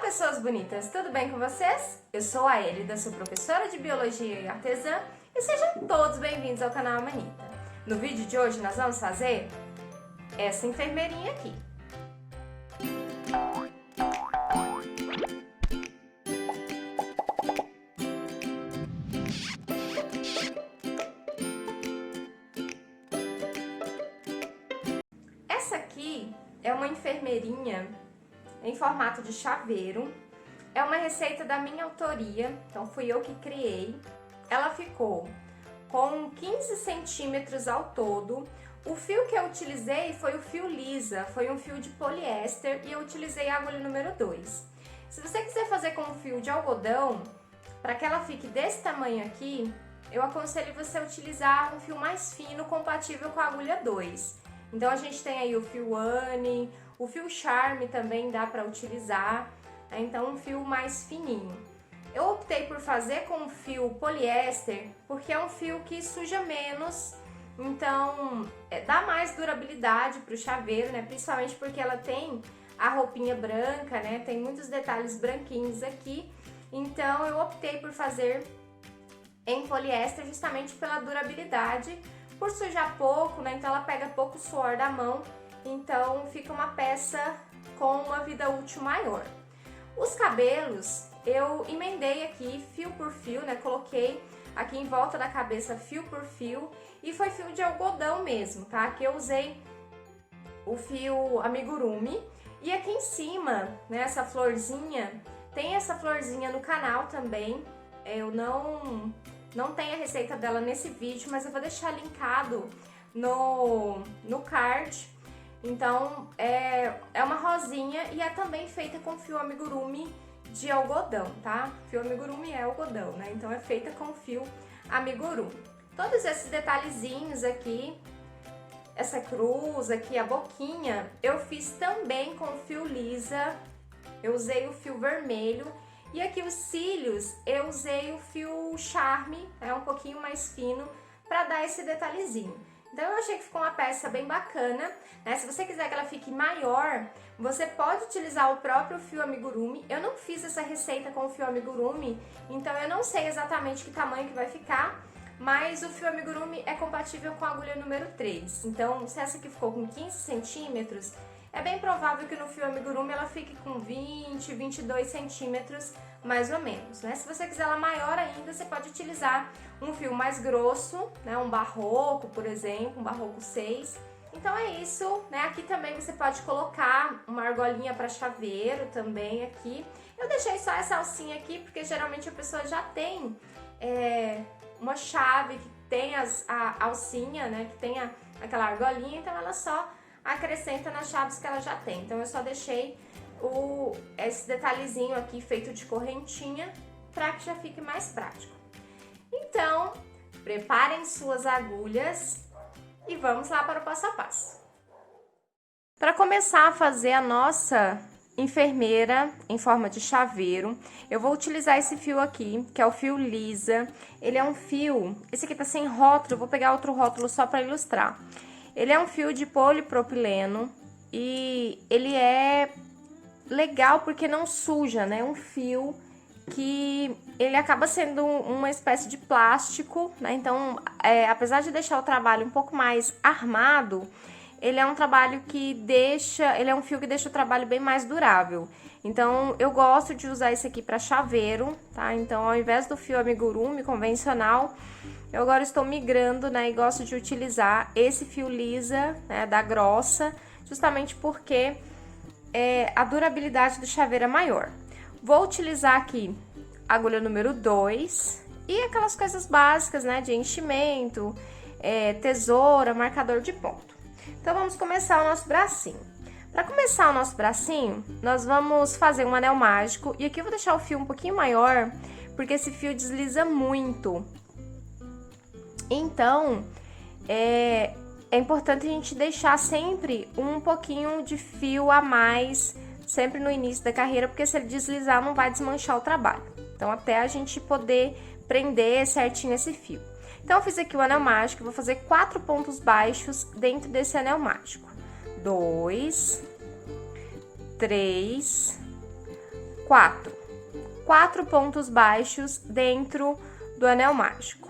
pessoas bonitas, tudo bem com vocês? Eu sou a Elida, sou professora de Biologia e artesã e sejam todos bem-vindos ao canal Amanita. No vídeo de hoje nós vamos fazer essa enfermeirinha aqui. Essa aqui é uma enfermeirinha em formato de chaveiro. É uma receita da minha autoria, então fui eu que criei. Ela ficou com 15 centímetros ao todo. O fio que eu utilizei foi o fio lisa, foi um fio de poliéster e eu utilizei a agulha número 2. Se você quiser fazer com um fio de algodão, para que ela fique desse tamanho aqui, eu aconselho você a utilizar um fio mais fino, compatível com a agulha 2. Então a gente tem aí o fio Anne, o fio Charme também dá para utilizar, né? Então um fio mais fininho. Eu optei por fazer com fio poliéster porque é um fio que suja menos, então dá mais durabilidade para o chaveiro, né? Principalmente porque ela tem a roupinha branca, né? Tem muitos detalhes branquinhos aqui, então eu optei por fazer em poliéster justamente pela durabilidade, por sujar pouco, né? Então ela pega pouco suor da mão, então fica uma peça com uma vida útil maior. Os cabelos eu emendei aqui fio por fio, né? Coloquei aqui em volta da cabeça fio por fio e foi fio de algodão mesmo, tá? Aqui eu usei o fio amigurumi e aqui em cima, né? Essa florzinha, tem essa florzinha no canal também. Eu não tenho a receita dela nesse vídeo, mas eu vou deixar linkado no card. Então é uma rosinha e é também feita com fio amigurumi de algodão, tá? Fio amigurumi é algodão, né? Então é feita com fio amigurumi. Todos esses detalhezinhos aqui, essa cruz aqui, a boquinha, eu fiz também com fio lisa. Eu usei o fio vermelho. E aqui os cílios, eu usei o fio Charme, um pouquinho mais fino, para dar esse detalhezinho. Então eu achei que ficou uma peça bem bacana, né? Se você quiser que ela fique maior, você pode utilizar o próprio fio amigurumi. Eu não fiz essa receita com o fio amigurumi, então eu não sei exatamente que tamanho que vai ficar, mas o fio amigurumi é compatível com a agulha número 3. Então, se essa aqui ficou com 15 centímetros, é bem provável que no fio amigurumi ela fique com 20, 22 centímetros, mais ou menos, né? Se você quiser ela maior ainda, você pode utilizar um fio mais grosso, né? Um barroco, por exemplo, um barroco 6. Então é isso, né? Aqui também você pode colocar uma argolinha para chaveiro também aqui. Eu deixei só essa alcinha aqui, porque geralmente a pessoa já tem uma chave que tem a alcinha, né? Que tem aquela argolinha, então ela só acrescenta nas chaves que ela já tem. Então eu só deixei esse detalhezinho aqui feito de correntinha para que já fique mais prático. Então, preparem suas agulhas e vamos lá para o passo a passo. Para começar a fazer a nossa enfermeira em forma de chaveiro, eu vou utilizar esse fio aqui, que é o fio lisa. Ele é um fio, esse aqui tá sem rótulo, eu vou pegar outro rótulo só para ilustrar. Ele é um fio de polipropileno e ele é legal porque não suja, né? Um fio que ele acaba sendo uma espécie de plástico, né? Então, apesar de deixar o trabalho um pouco mais armado, ele é um trabalho que ele é um fio que deixa o trabalho bem mais durável. Então, eu gosto de usar esse aqui para chaveiro, tá? Então, ao invés do fio amigurumi convencional, eu agora estou migrando, né, e gosto de utilizar esse fio lisa, né, da grossa, justamente porque a durabilidade do chaveiro é maior. Vou utilizar aqui a agulha número 2 e aquelas coisas básicas, né, de enchimento, tesoura, marcador de ponto. Então, vamos começar o nosso bracinho. Para começar o nosso bracinho, nós vamos fazer um anel mágico. E aqui eu vou deixar o fio um pouquinho maior, porque esse fio desliza muito. Então, é importante a gente deixar sempre um pouquinho de fio a mais, sempre no início da carreira, porque se ele deslizar não vai desmanchar o trabalho. Então, até a gente poder prender certinho esse fio. Então, eu fiz aqui o anel mágico, vou fazer 4 pontos baixos dentro desse anel mágico. 2, 3, quatro pontos baixos dentro do anel mágico.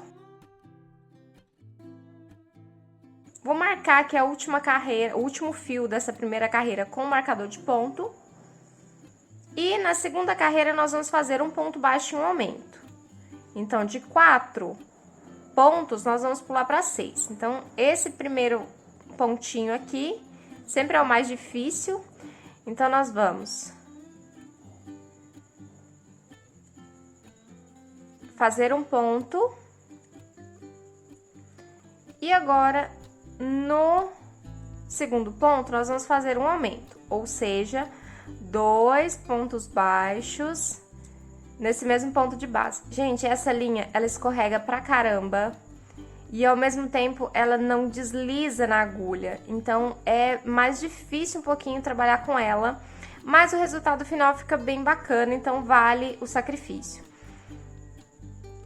Vou marcar aqui a última carreira, o último fio dessa primeira carreira com o marcador de ponto. E na segunda carreira nós vamos fazer um ponto baixo e um aumento. Então, de 4 pontos, nós vamos pular para 6. Então, esse primeiro pontinho aqui sempre é o mais difícil. Então, nós vamos fazer um ponto. E agora, no segundo ponto, nós vamos fazer um aumento, ou seja, 2 pontos baixos nesse mesmo ponto de base. Gente, essa linha, ela escorrega pra caramba e ao mesmo tempo ela não desliza na agulha. Então, é mais difícil um pouquinho trabalhar com ela, mas o resultado final fica bem bacana, então vale o sacrifício.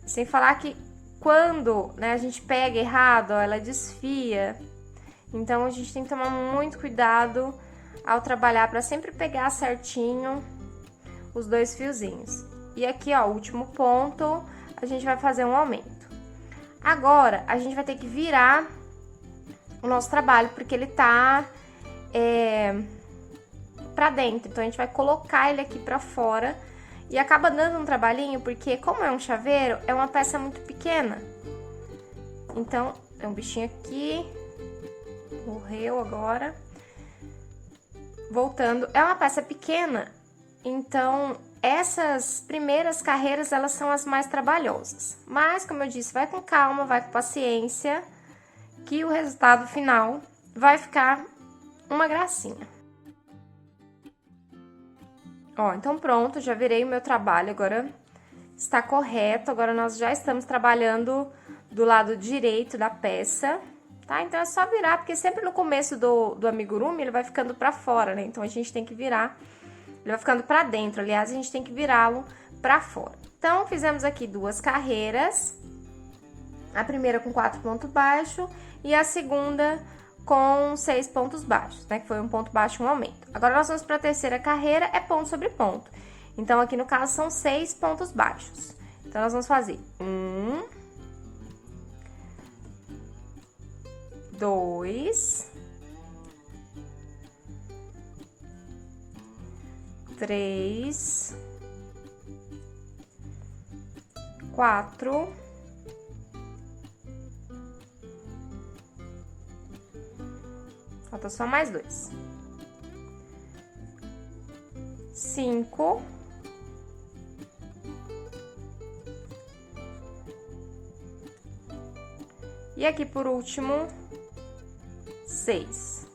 Sem falar que quando, né, a gente pega errado, ó, ela desfia. Então, a gente tem que tomar muito cuidado ao trabalhar para sempre pegar certinho os 2 fiozinhos. E aqui, ó, o último ponto, a gente vai fazer um aumento. Agora, a gente vai ter que virar o nosso trabalho, porque ele tá pra dentro. Então, a gente vai colocar ele aqui pra fora e acaba dando um trabalhinho, porque como é um chaveiro, é uma peça muito pequena. Então, tem um bichinho aqui, morreu agora. Voltando, é uma peça pequena, então essas primeiras carreiras, elas são as mais trabalhosas. Mas, como eu disse, vai com calma, vai com paciência, que o resultado final vai ficar uma gracinha. Ó, então pronto, já virei o meu trabalho, agora está correto. Agora nós já estamos trabalhando do lado direito da peça, tá? Então é só virar, porque sempre no começo do amigurumi ele vai ficando pra fora, né? Então a gente tem que virar, ele vai ficando pra dentro, aliás, a gente tem que virá-lo pra fora. Então, fizemos aqui 2 carreiras, a primeira com 4 pontos baixos e a segunda com 6 pontos baixos, né? Que foi um ponto baixo e um aumento. Agora, nós vamos pra terceira carreira, é ponto sobre ponto. Então, aqui no caso, são 6 pontos baixos. Então, nós vamos fazer 1, 2, 3, 4, 5, e aqui por último 6.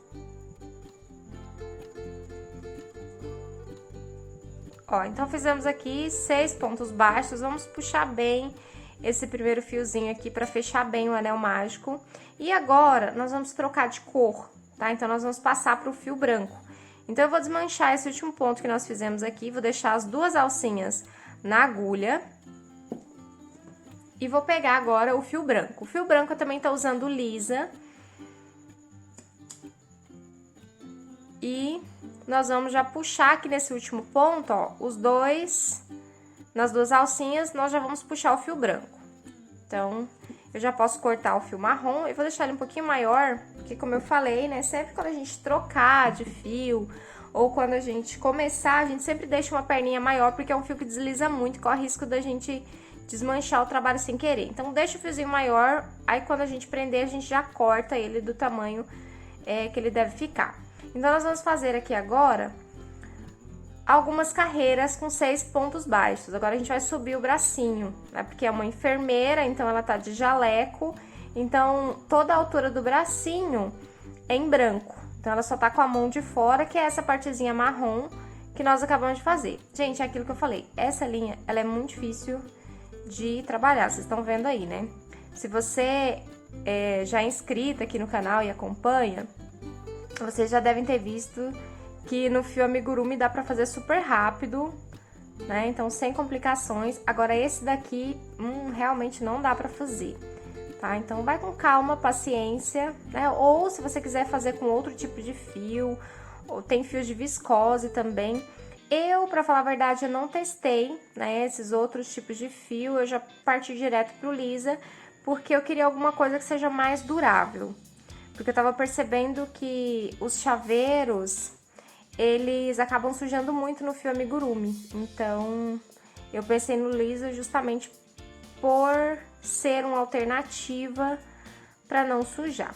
Ó, então fizemos aqui 6 pontos baixos, vamos puxar bem esse primeiro fiozinho aqui para fechar bem o anel mágico. E agora, nós vamos trocar de cor, tá? Então, nós vamos passar para o fio branco. Então, eu vou desmanchar esse último ponto que nós fizemos aqui, vou deixar as 2 alcinhas na agulha. E vou pegar agora o fio branco. O fio branco eu também tô usando lisa. E nós vamos já puxar aqui nesse último ponto, ó, os 2, nas 2 alcinhas, nós já vamos puxar o fio branco. Então, eu já posso cortar o fio marrom e vou deixar ele um pouquinho maior, porque como eu falei, né, sempre quando a gente trocar de fio ou quando a gente começar, a gente sempre deixa uma perninha maior, porque é um fio que desliza muito, corre risco da gente desmanchar o trabalho sem querer. Então, deixa o fiozinho maior, aí quando a gente prender, a gente já corta ele do tamanho que ele deve ficar. Então, nós vamos fazer aqui agora algumas carreiras com 6 pontos baixos. Agora, a gente vai subir o bracinho, né? Porque é uma enfermeira, então ela tá de jaleco. Então, toda a altura do bracinho é em branco. Então, ela só tá com a mão de fora, que é essa partezinha marrom que nós acabamos de fazer. Gente, é aquilo que eu falei. Essa linha, ela é muito difícil de trabalhar. Vocês estão vendo aí, né? Se você já é inscrita aqui no canal e acompanha, vocês já devem ter visto que no fio amigurumi dá pra fazer super rápido, né? Então, sem complicações. Agora, esse daqui, realmente não dá pra fazer, tá? Então, vai com calma, paciência, né? Ou, se você quiser fazer com outro tipo de fio, ou tem fios de viscose também. Pra falar a verdade, eu não testei, né, esses outros tipos de fio, eu já parti direto pro lisa, porque eu queria alguma coisa que seja mais durável. Porque eu tava percebendo que os chaveiros, eles acabam sujando muito no fio amigurumi. Então, eu pensei no lisa justamente por ser uma alternativa para não sujar.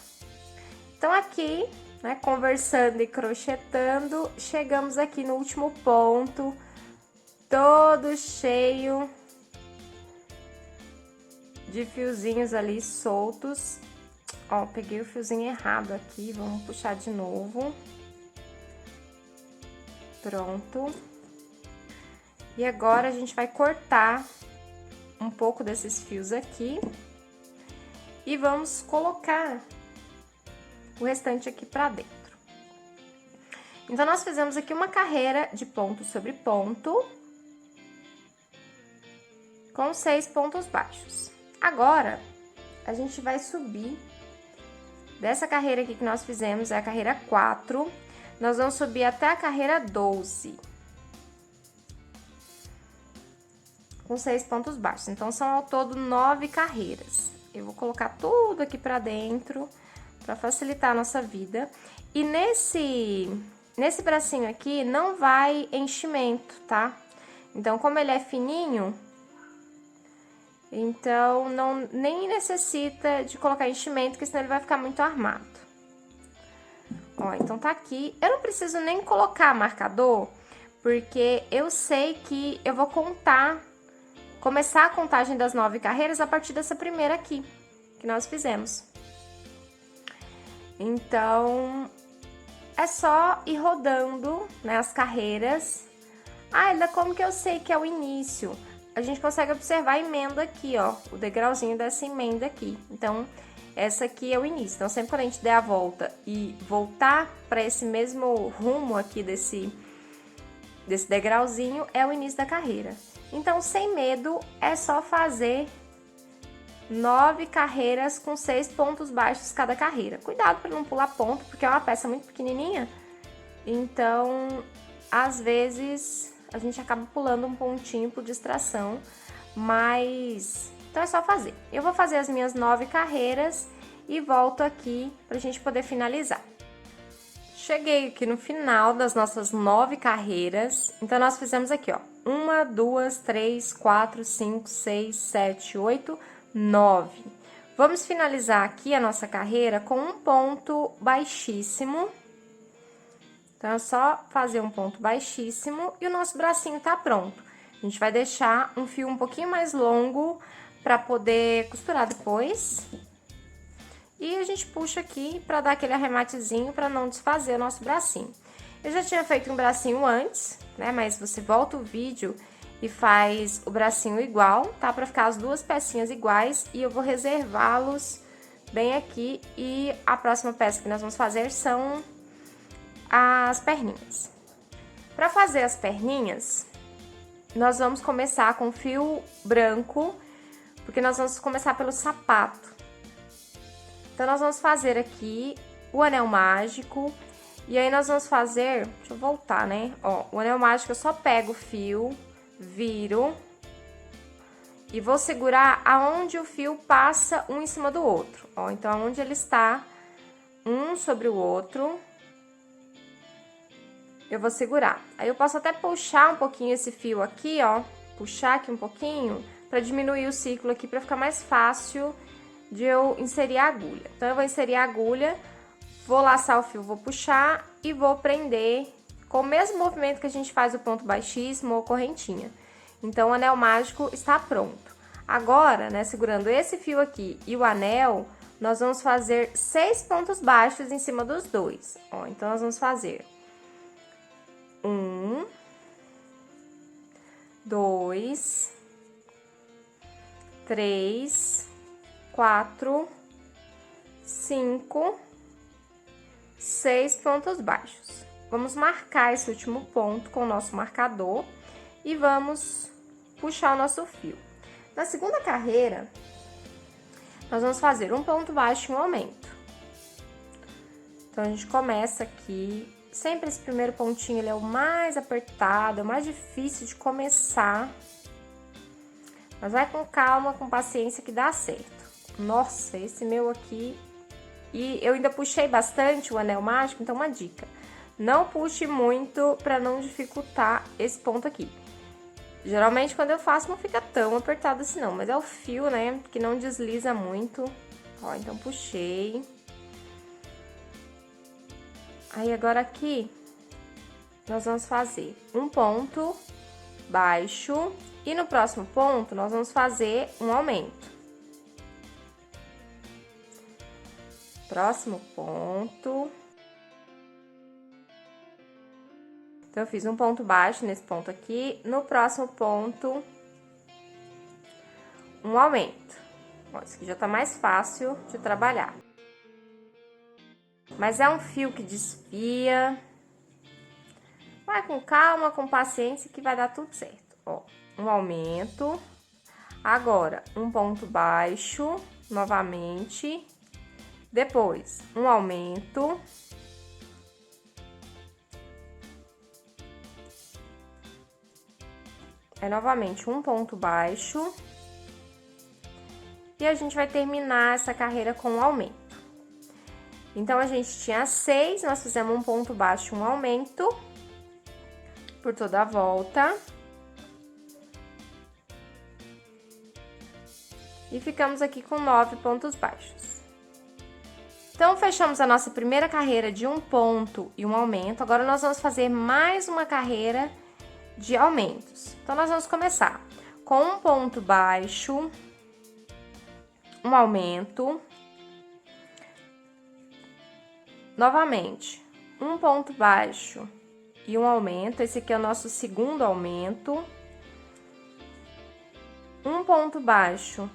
Então, aqui, né, conversando e crochetando, chegamos aqui no último ponto, todo cheio de fiozinhos ali soltos. Ó, peguei o fiozinho errado aqui, vamos puxar de novo. Pronto. E agora a gente vai cortar um pouco desses fios aqui e vamos colocar o restante aqui pra dentro. Então, nós fizemos aqui uma carreira de ponto sobre ponto com 6 pontos baixos. Agora, a gente vai subir dessa carreira aqui que nós fizemos, é a carreira 4, nós vamos subir até a carreira 12. Com 6 pontos baixos. Então, são ao todo 9 carreiras. Eu vou colocar tudo aqui pra dentro, pra facilitar a nossa vida. E nesse bracinho aqui, não vai enchimento, tá? Então, como ele é fininho, então, nem necessita de colocar enchimento, porque senão ele vai ficar muito armado. Ó, então tá aqui. Eu não preciso nem colocar marcador, porque eu sei que eu vou começar a contagem das 9 carreiras a partir dessa primeira aqui, que nós fizemos. Então, é só ir rodando, né, as carreiras. Ah, Elida, como que eu sei que é o início? A gente consegue observar a emenda aqui, ó, o degrauzinho dessa emenda aqui. Então, essa aqui é o início. Então, sempre quando a gente der a volta e voltar para esse mesmo rumo aqui desse degrauzinho, é o início da carreira. Então, sem medo, é só fazer 9 carreiras com 6 pontos baixos cada carreira. Cuidado para não pular ponto, porque é uma peça muito pequenininha. Então, às vezes, a gente acaba pulando um pontinho por distração, mas então é só fazer. Eu vou fazer as minhas 9 carreiras e volto aqui pra gente poder finalizar. Cheguei aqui no final das nossas 9 carreiras, então nós fizemos aqui, ó, 1, 2, 3, 4, 5, 6, 7, 8, 9. Vamos finalizar aqui a nossa carreira com um ponto baixíssimo. Então, é só fazer um ponto baixíssimo e o nosso bracinho tá pronto. A gente vai deixar um fio um pouquinho mais longo pra poder costurar depois. E a gente puxa aqui pra dar aquele arrematezinho pra não desfazer o nosso bracinho. Eu já tinha feito um bracinho antes, né? Mas você volta o vídeo e faz o bracinho igual, tá? Pra ficar as duas pecinhas iguais e eu vou reservá-los bem aqui. E a próxima peça que nós vamos fazer são as perninhas. Para fazer as perninhas, nós vamos começar com fio branco, porque nós vamos começar pelo sapato. Então, nós vamos fazer aqui o anel mágico, e aí nós vamos fazer, deixa eu voltar, né? Ó, o anel mágico eu só pego o fio, viro, e vou segurar aonde o fio passa um em cima do outro. Ó, então, aonde ele está um sobre o outro, eu vou segurar. Aí, eu posso até puxar um pouquinho esse fio aqui, ó. Puxar aqui um pouquinho, pra diminuir o ciclo aqui, pra ficar mais fácil de eu inserir a agulha. Então, eu vou inserir a agulha, vou laçar o fio, vou puxar e vou prender com o mesmo movimento que a gente faz o ponto baixíssimo ou correntinha. Então, o anel mágico está pronto. Agora, né, segurando esse fio aqui e o anel, nós vamos fazer 6 pontos baixos em cima dos dois. Ó, então, nós vamos fazer 1, 2, 3, 4, 5, 6 pontos baixos. Vamos marcar esse último ponto com o nosso marcador e vamos puxar o nosso fio. Na segunda carreira, nós vamos fazer um ponto baixo e um aumento. Então, a gente começa aqui Sempre esse primeiro pontinho, ele é o mais apertado, é o mais difícil de começar. Mas vai com calma, com paciência que dá certo. Nossa, esse meu aqui... E eu ainda puxei bastante o anel mágico, então uma dica. Não puxe muito pra não dificultar esse ponto aqui. Geralmente quando eu faço não fica tão apertado assim não, mas é o fio, né, que não desliza muito. Ó, então puxei. Aí agora aqui, nós vamos fazer um ponto baixo e no próximo ponto nós vamos fazer um aumento. Próximo ponto. Então, eu fiz um ponto baixo nesse ponto aqui. No próximo ponto, um aumento. Ó, esse aqui já tá mais fácil de trabalhar. Mas é um fio que desfia. Vai com calma, com paciência que vai dar tudo certo. Ó, um aumento. Agora, um ponto baixo, novamente. Depois, um aumento. É novamente um ponto baixo. E a gente vai terminar essa carreira com um aumento. Então, a gente tinha 6, nós fizemos um ponto baixo, um aumento por toda a volta. E ficamos aqui com 9 pontos baixos. Então, fechamos a nossa primeira carreira de um ponto e um aumento. Agora, nós vamos fazer mais uma carreira de aumentos. Então, nós vamos começar com um ponto baixo, um aumento. Novamente, um ponto baixo e um aumento. Esse aqui é o nosso segundo aumento. Um ponto baixo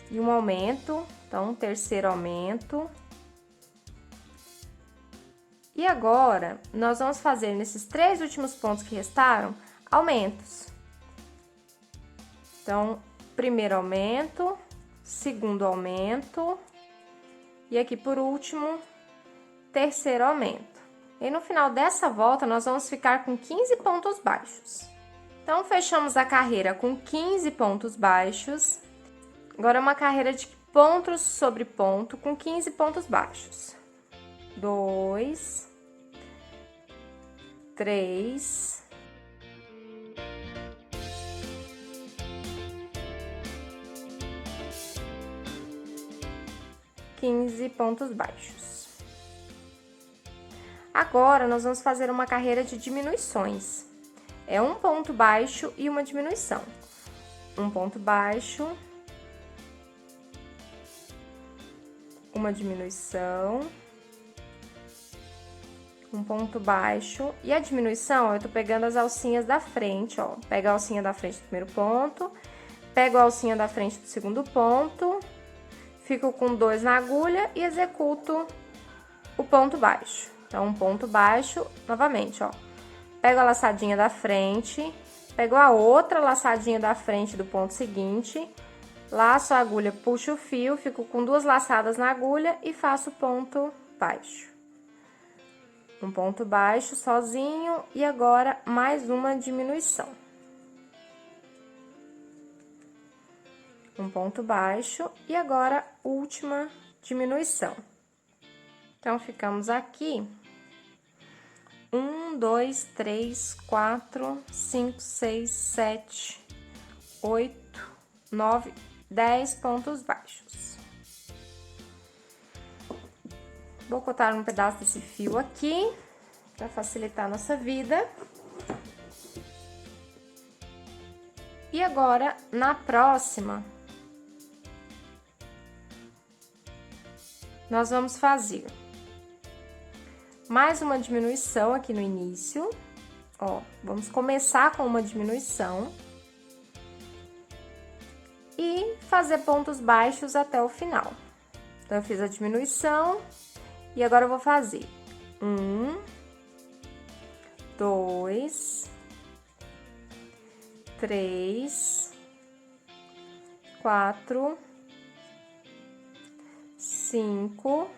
e um aumento. Então, um terceiro aumento. E agora, nós vamos fazer nesses 3 últimos pontos que restaram, aumentos. Então, primeiro aumento, segundo aumento. E aqui, por último, terceiro aumento. E no final dessa volta, nós vamos ficar com 15 pontos baixos. Então, fechamos a carreira com 15 pontos baixos. Agora, é uma carreira de ponto sobre ponto com 15 pontos baixos. 2, 3... 15 pontos baixos. Agora, nós vamos fazer uma carreira de diminuições. É um ponto baixo e uma diminuição. Um ponto baixo, uma diminuição, um ponto baixo. E a diminuição, eu tô pegando as alcinhas da frente, ó. Pego a alcinha da frente do primeiro ponto, pego a alcinha da frente do segundo ponto, fico com 2 na agulha e executo o ponto baixo. Então, um ponto baixo, novamente, ó. Pego a laçadinha da frente, pego a outra laçadinha da frente do ponto seguinte, laço a agulha, puxo o fio, fico com 2 laçadas na agulha e faço ponto baixo. Um ponto baixo sozinho e agora mais uma diminuição. Um ponto baixo e agora última diminuição. Então, ficamos aqui 1, 2, 3, 4, 5, 6, 7, 8, 9, 10 pontos baixos. Vou cortar um pedaço desse fio aqui, para facilitar a nossa vida. E agora, na próxima, nós vamos fazer mais uma diminuição aqui no início. Ó, vamos começar com uma diminuição e fazer pontos baixos até o final. Então, eu fiz a diminuição e agora eu vou fazer 1, 2, 3, 4, 5,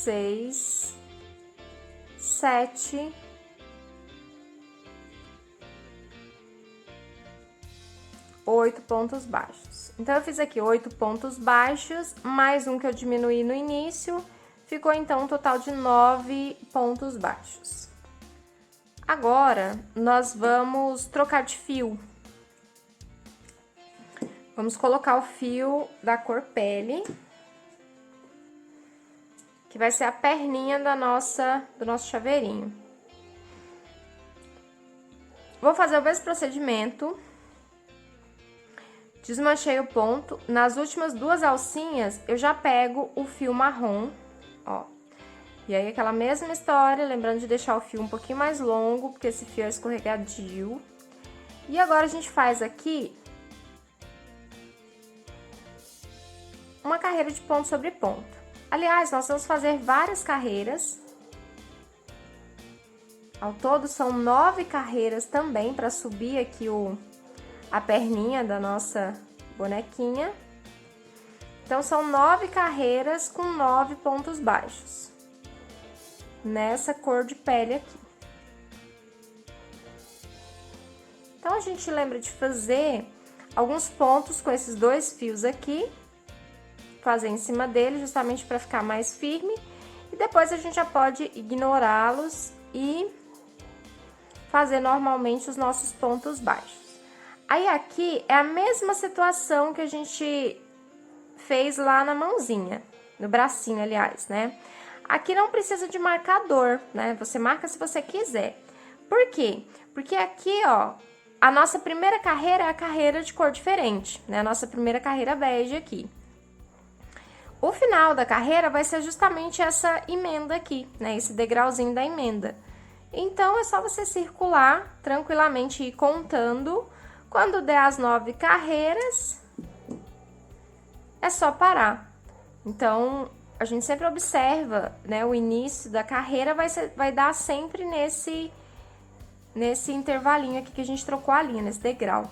6, 7, 8 pontos baixos. Então, eu fiz aqui 8 pontos baixos, mais um que eu diminuí no início, ficou então um total de 9 pontos baixos. Agora, nós vamos trocar de fio. Vamos colocar o fio da cor pele, que vai ser a perninha do nosso chaveirinho. Vou fazer o mesmo procedimento. Desmanchei o ponto. Nas últimas 2 alcinhas, eu já pego o fio marrom, ó. E aí, aquela mesma história, lembrando de deixar o fio um pouquinho mais longo, porque esse fio é escorregadio. E agora, a gente faz aqui uma carreira de ponto sobre ponto. Aliás, nós vamos fazer várias carreiras. Ao todo, são 9 carreiras também, para subir aqui a perninha da nossa bonequinha. Então, são 9 carreiras com 9 pontos baixos. Nessa cor de pele aqui. Então, a gente lembra de fazer alguns pontos com esses 2 fios aqui. Fazer em cima dele, justamente para ficar mais firme. E depois a gente já pode ignorá-los e fazer normalmente os nossos pontos baixos. Aí, aqui é a mesma situação que a gente fez lá na mãozinha, no bracinho, aliás, né? Aqui não precisa de marcador, né? Você marca se você quiser. Por quê? Porque aqui, ó, a nossa primeira carreira é a carreira de cor diferente, né? A nossa primeira carreira bege aqui. O final da carreira vai ser justamente essa emenda aqui, né? Esse degrauzinho da emenda. Então, é só você circular tranquilamente e ir contando. Quando der as 9 carreiras, é só parar. Então, a gente sempre observa, né? O início da carreira vai dar sempre nesse intervalinho aqui que a gente trocou a linha, nesse degrau.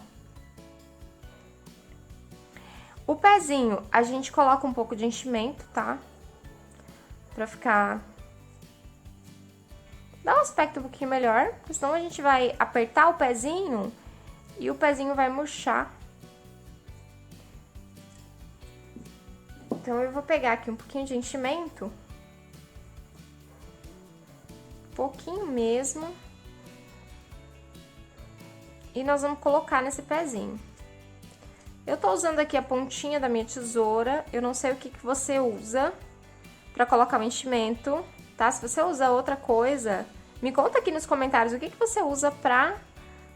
O pezinho, a gente coloca um pouco de enchimento, tá? Pra ficar... dar um aspecto um pouquinho melhor, porque senão a gente vai apertar o pezinho e o pezinho vai murchar. Então, eu vou pegar aqui um pouquinho de enchimento. Um pouquinho mesmo. E nós vamos colocar nesse pezinho. Eu tô usando aqui a pontinha da minha tesoura. Eu não sei o que você usa pra colocar o enchimento, tá? Se você usa outra coisa, me conta aqui nos comentários o que você usa pra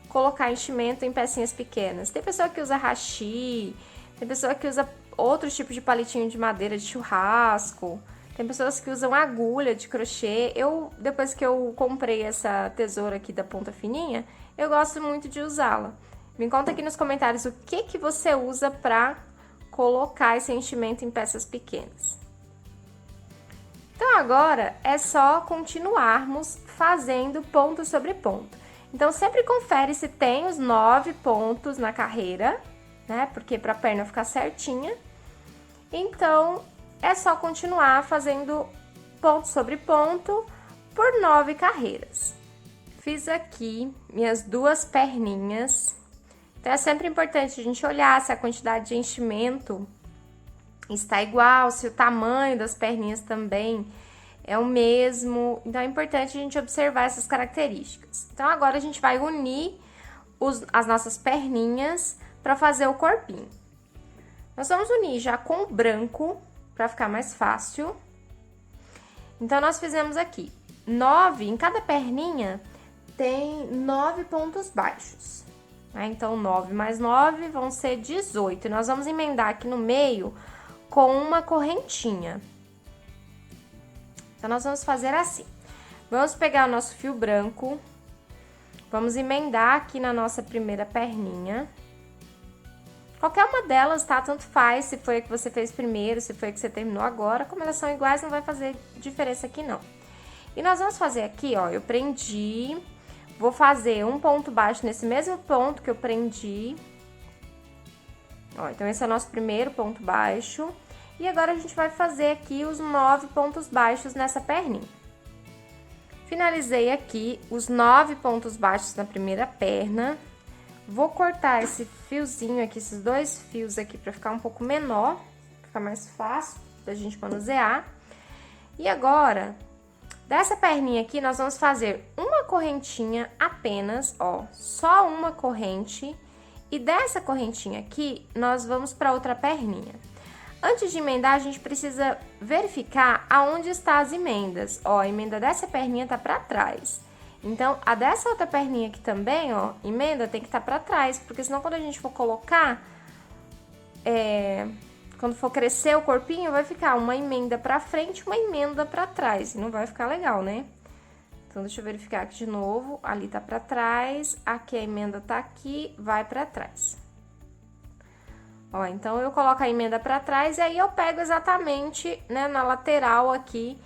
colocar enchimento em pecinhas pequenas. Tem pessoa que usa hashi, tem pessoa que usa outros tipos de palitinho de madeira de churrasco, tem pessoas que usam agulha de crochê. Depois que eu comprei essa tesoura aqui da ponta fininha, eu gosto muito de usá-la. Me conta aqui nos comentários o que você usa pra colocar esse enchimento em peças pequenas. Então, agora é só continuarmos fazendo ponto sobre ponto. Então, sempre confere se tem os 9 pontos na carreira, né? Porque pra perna ficar certinha. Então, é só continuar fazendo ponto sobre ponto por 9 carreiras. Fiz aqui minhas 2 perninhas. Então, é sempre importante a gente olhar se a quantidade de enchimento está igual, se o tamanho das perninhas também é o mesmo. Então, é importante a gente observar essas características. Então, agora a gente vai unir as nossas perninhas para fazer o corpinho. Nós vamos unir já com o branco, para ficar mais fácil. Então, nós fizemos aqui 9, em cada perninha tem 9 pontos baixos. Então, 9 mais 9 vão ser 18. E nós vamos emendar aqui no meio com uma correntinha. Então, nós vamos fazer assim. Vamos pegar o nosso fio branco, vamos emendar aqui na nossa primeira perninha. Qualquer uma delas, tá? Tanto faz se foi a que você fez primeiro, se foi a que você terminou agora. Como elas são iguais, não vai fazer diferença aqui, não. E nós vamos fazer aqui, ó, eu prendi, vou fazer um ponto baixo nesse mesmo ponto que eu prendi. Ó, então, esse é o nosso primeiro ponto baixo. E agora a gente vai fazer aqui os 9 pontos baixos nessa perninha. Finalizei aqui os 9 pontos baixos na primeira perna. Vou cortar esse fiozinho aqui, esses 2 fios aqui, pra ficar um pouco menor, ficar mais fácil da gente manusear. E agora, dessa perninha aqui, nós vamos fazer uma correntinha apenas, ó, só uma corrente. E dessa correntinha aqui, nós vamos pra outra perninha. Antes de emendar, a gente precisa verificar aonde estão as emendas. Ó, a emenda dessa perninha tá pra trás. Então, a dessa outra perninha aqui também, ó, emenda tem que estar pra trás, porque senão quando a gente for colocar, quando for crescer o corpinho, vai ficar uma emenda pra frente, uma emenda pra trás, e não vai ficar legal, né? Então, deixa eu verificar aqui de novo, ali tá pra trás, aqui a emenda tá aqui, vai pra trás. Ó, então, eu coloco a emenda pra trás e aí eu pego exatamente, né, na lateral aqui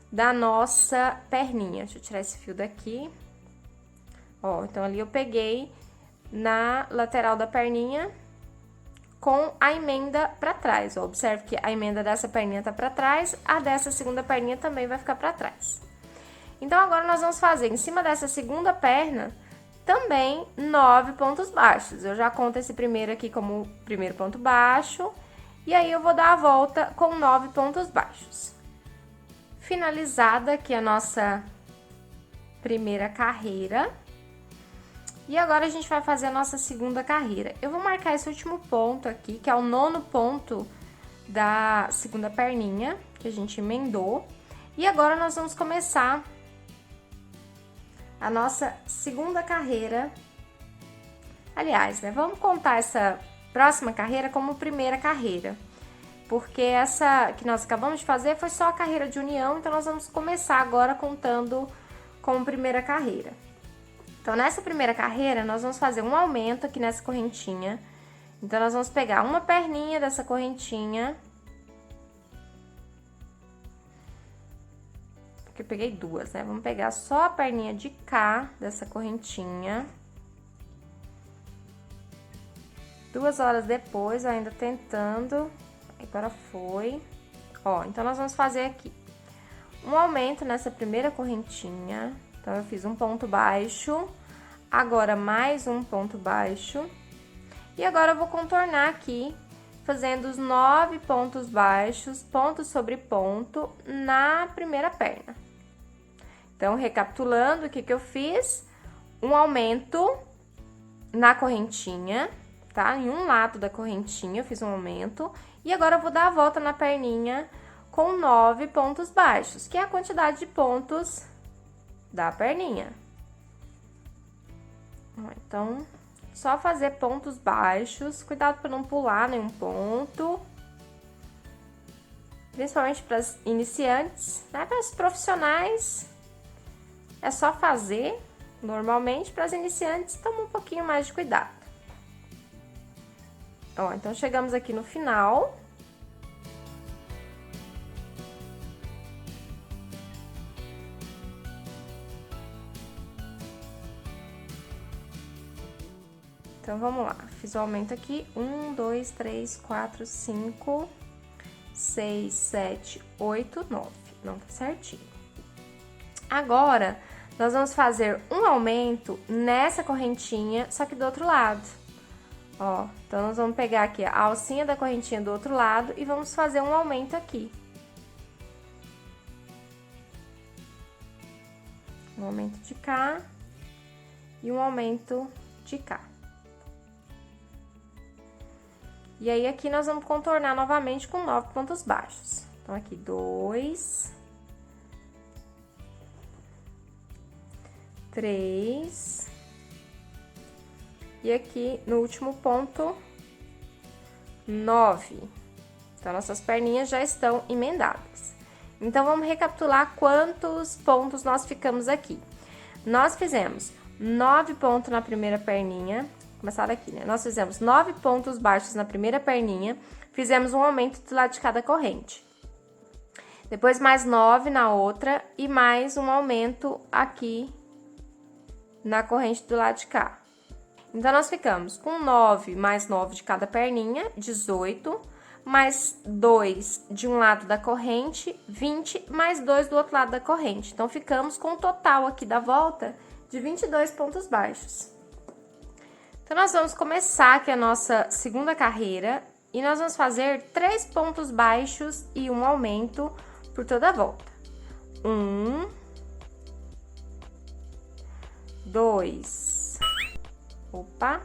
da nossa perninha. Deixa eu tirar esse fio daqui. Ó, então ali eu peguei na lateral da perninha com a emenda pra trás. Ó, observe que a emenda dessa perninha tá pra trás, a dessa segunda perninha também vai ficar pra trás. Então, agora nós vamos fazer em cima dessa segunda perna também 9 pontos baixos. Eu já conto esse primeiro aqui como o primeiro ponto baixo, e aí eu vou dar a volta com 9 pontos baixos. Finalizada aqui a nossa primeira carreira. E agora a gente vai fazer a nossa segunda carreira. Eu vou marcar esse último ponto aqui, que é o 9º ponto da segunda perninha, que a gente emendou. E agora nós vamos começar a nossa segunda carreira. Aliás, né, vamos contar essa próxima carreira como primeira carreira. Porque essa que nós acabamos de fazer foi só a carreira de união, então nós vamos começar agora contando como primeira carreira. Então, nessa primeira carreira, nós vamos fazer um aumento aqui nessa correntinha. Então, nós vamos pegar uma perninha dessa correntinha. Porque eu peguei 2, né? Vamos pegar só a perninha de cá dessa correntinha. 2 horas depois, eu ainda tentando... Agora foi. Ó, então, nós vamos fazer aqui um aumento nessa primeira correntinha. Então, eu fiz um ponto baixo, agora mais um ponto baixo. E agora, eu vou contornar aqui, fazendo os 9 pontos baixos, ponto sobre ponto, na primeira perna. Então, recapitulando, o que que eu fiz? Um aumento na correntinha, tá? Em um lado da correntinha, eu fiz um aumento. E agora, eu vou dar a volta na perninha com 9 pontos baixos, que é a quantidade de pontos da perninha. Então, só fazer pontos baixos, cuidado para não pular nenhum ponto. Principalmente para as iniciantes, né? Para os profissionais, é só fazer normalmente. Para as iniciantes, toma um pouquinho mais de cuidado. Ó, então, chegamos aqui no final. Então, vamos lá. Fiz o aumento aqui. 1, 2, 3, 4, 5, 6, 7, 8, 9. Não tá certinho. Agora, nós vamos fazer um aumento nessa correntinha, só que do outro lado. Ó, então, nós vamos pegar aqui a alcinha da correntinha do outro lado e vamos fazer um aumento aqui. Um aumento de cá e um aumento de cá. E aí, aqui nós vamos contornar novamente com 9 pontos baixos. Então, aqui 2, 3, e aqui no último ponto, 9. Então, nossas perninhas já estão emendadas. Então, vamos recapitular quantos pontos nós ficamos aqui. Nós fizemos 9 pontos na primeira perninha. Começar aqui, né? Nós fizemos 9 pontos baixos na primeira perninha, fizemos um aumento do lado de cada corrente. Depois, mais 9 na outra e mais um aumento aqui na corrente do lado de cá. Então, nós ficamos com 9 mais 9 de cada perninha, 18, mais 2 de um lado da corrente, 20 mais 2 do outro lado da corrente. Então, ficamos com um total aqui da volta de 22 pontos baixos. Então, nós vamos começar aqui a nossa segunda carreira e nós vamos fazer 3 pontos baixos e um aumento por toda a volta. 1, 2, opa,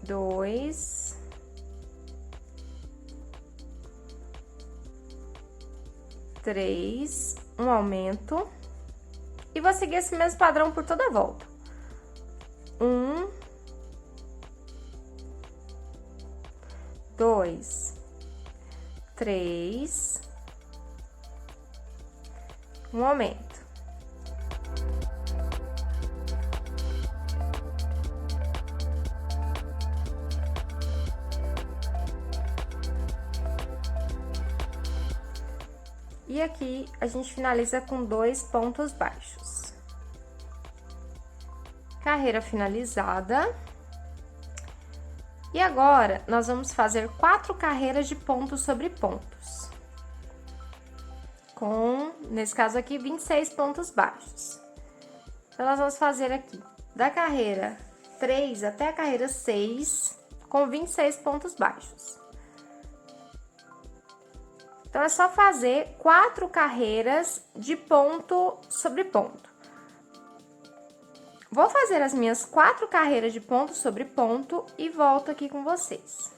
2, 3, um aumento, e vou seguir esse mesmo padrão por toda a volta. 1, 2, 3, um aumento. E aqui a gente finaliza com 2 pontos baixos. Carreira finalizada. E agora, nós vamos fazer 4 carreiras de pontos sobre pontos. Com, nesse caso aqui, 26 pontos baixos. Então, nós vamos fazer aqui, da carreira 3 até a carreira 6, com 26 pontos baixos. Então, é só fazer 4 carreiras de ponto sobre ponto. Vou fazer as minhas 4 carreiras de ponto sobre ponto e volto aqui com vocês.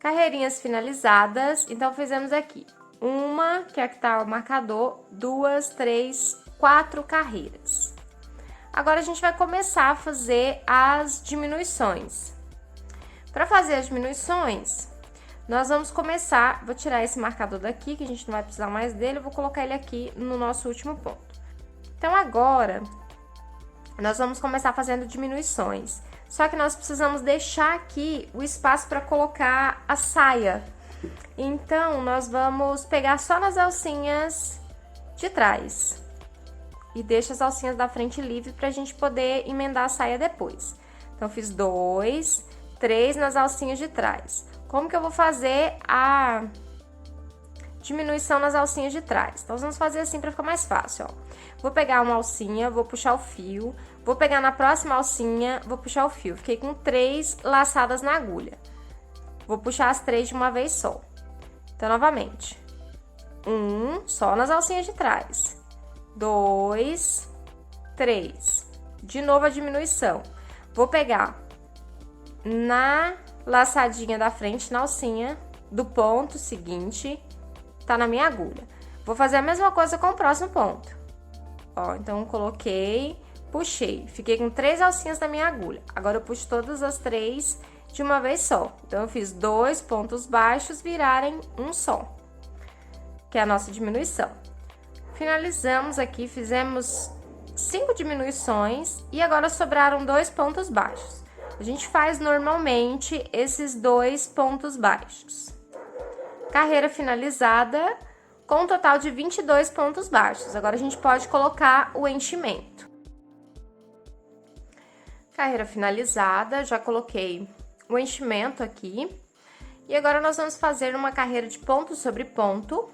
Carreirinhas finalizadas, então fizemos aqui uma, que é a que tá o marcador, 2, 3, 4 carreiras. Agora, a gente vai começar a fazer as diminuições. Para fazer as diminuições, nós vamos começar, vou tirar esse marcador daqui, que a gente não vai precisar mais dele, eu vou colocar ele aqui no nosso último ponto. Então, agora, nós vamos começar fazendo diminuições. Só que nós precisamos deixar aqui o espaço para colocar a saia. Então, nós vamos pegar só nas alcinhas de trás. E deixa as alcinhas da frente livre para a gente poder emendar a saia depois. Então, fiz 2, 3 nas alcinhas de trás. Como que eu vou fazer a diminuição nas alcinhas de trás? Então, nós vamos fazer assim para ficar mais fácil, ó. Vou pegar uma alcinha, vou puxar o fio, vou pegar na próxima alcinha, vou puxar o fio. Fiquei com 3 laçadas na agulha. Vou puxar as 3 de uma vez só. Então, novamente. 1, só nas alcinhas de trás. 2, 3. De novo a diminuição. Vou pegar na laçadinha da frente, na alcinha do ponto seguinte, tá na minha agulha. Vou fazer a mesma coisa com o próximo ponto. Ó, então, coloquei, puxei. Fiquei com 3 alcinhas da minha agulha. Agora, eu puxo todas as 3 de uma vez só. Então, eu fiz 2 pontos baixos virarem um só, que é a nossa diminuição. Finalizamos aqui, fizemos 5 diminuições e agora sobraram 2 pontos baixos. A gente faz normalmente esses 2 pontos baixos. Carreira finalizada com um total de 22 pontos baixos. Agora, a gente pode colocar o enchimento. Carreira finalizada, já coloquei o enchimento aqui. E agora, nós vamos fazer uma carreira de ponto sobre ponto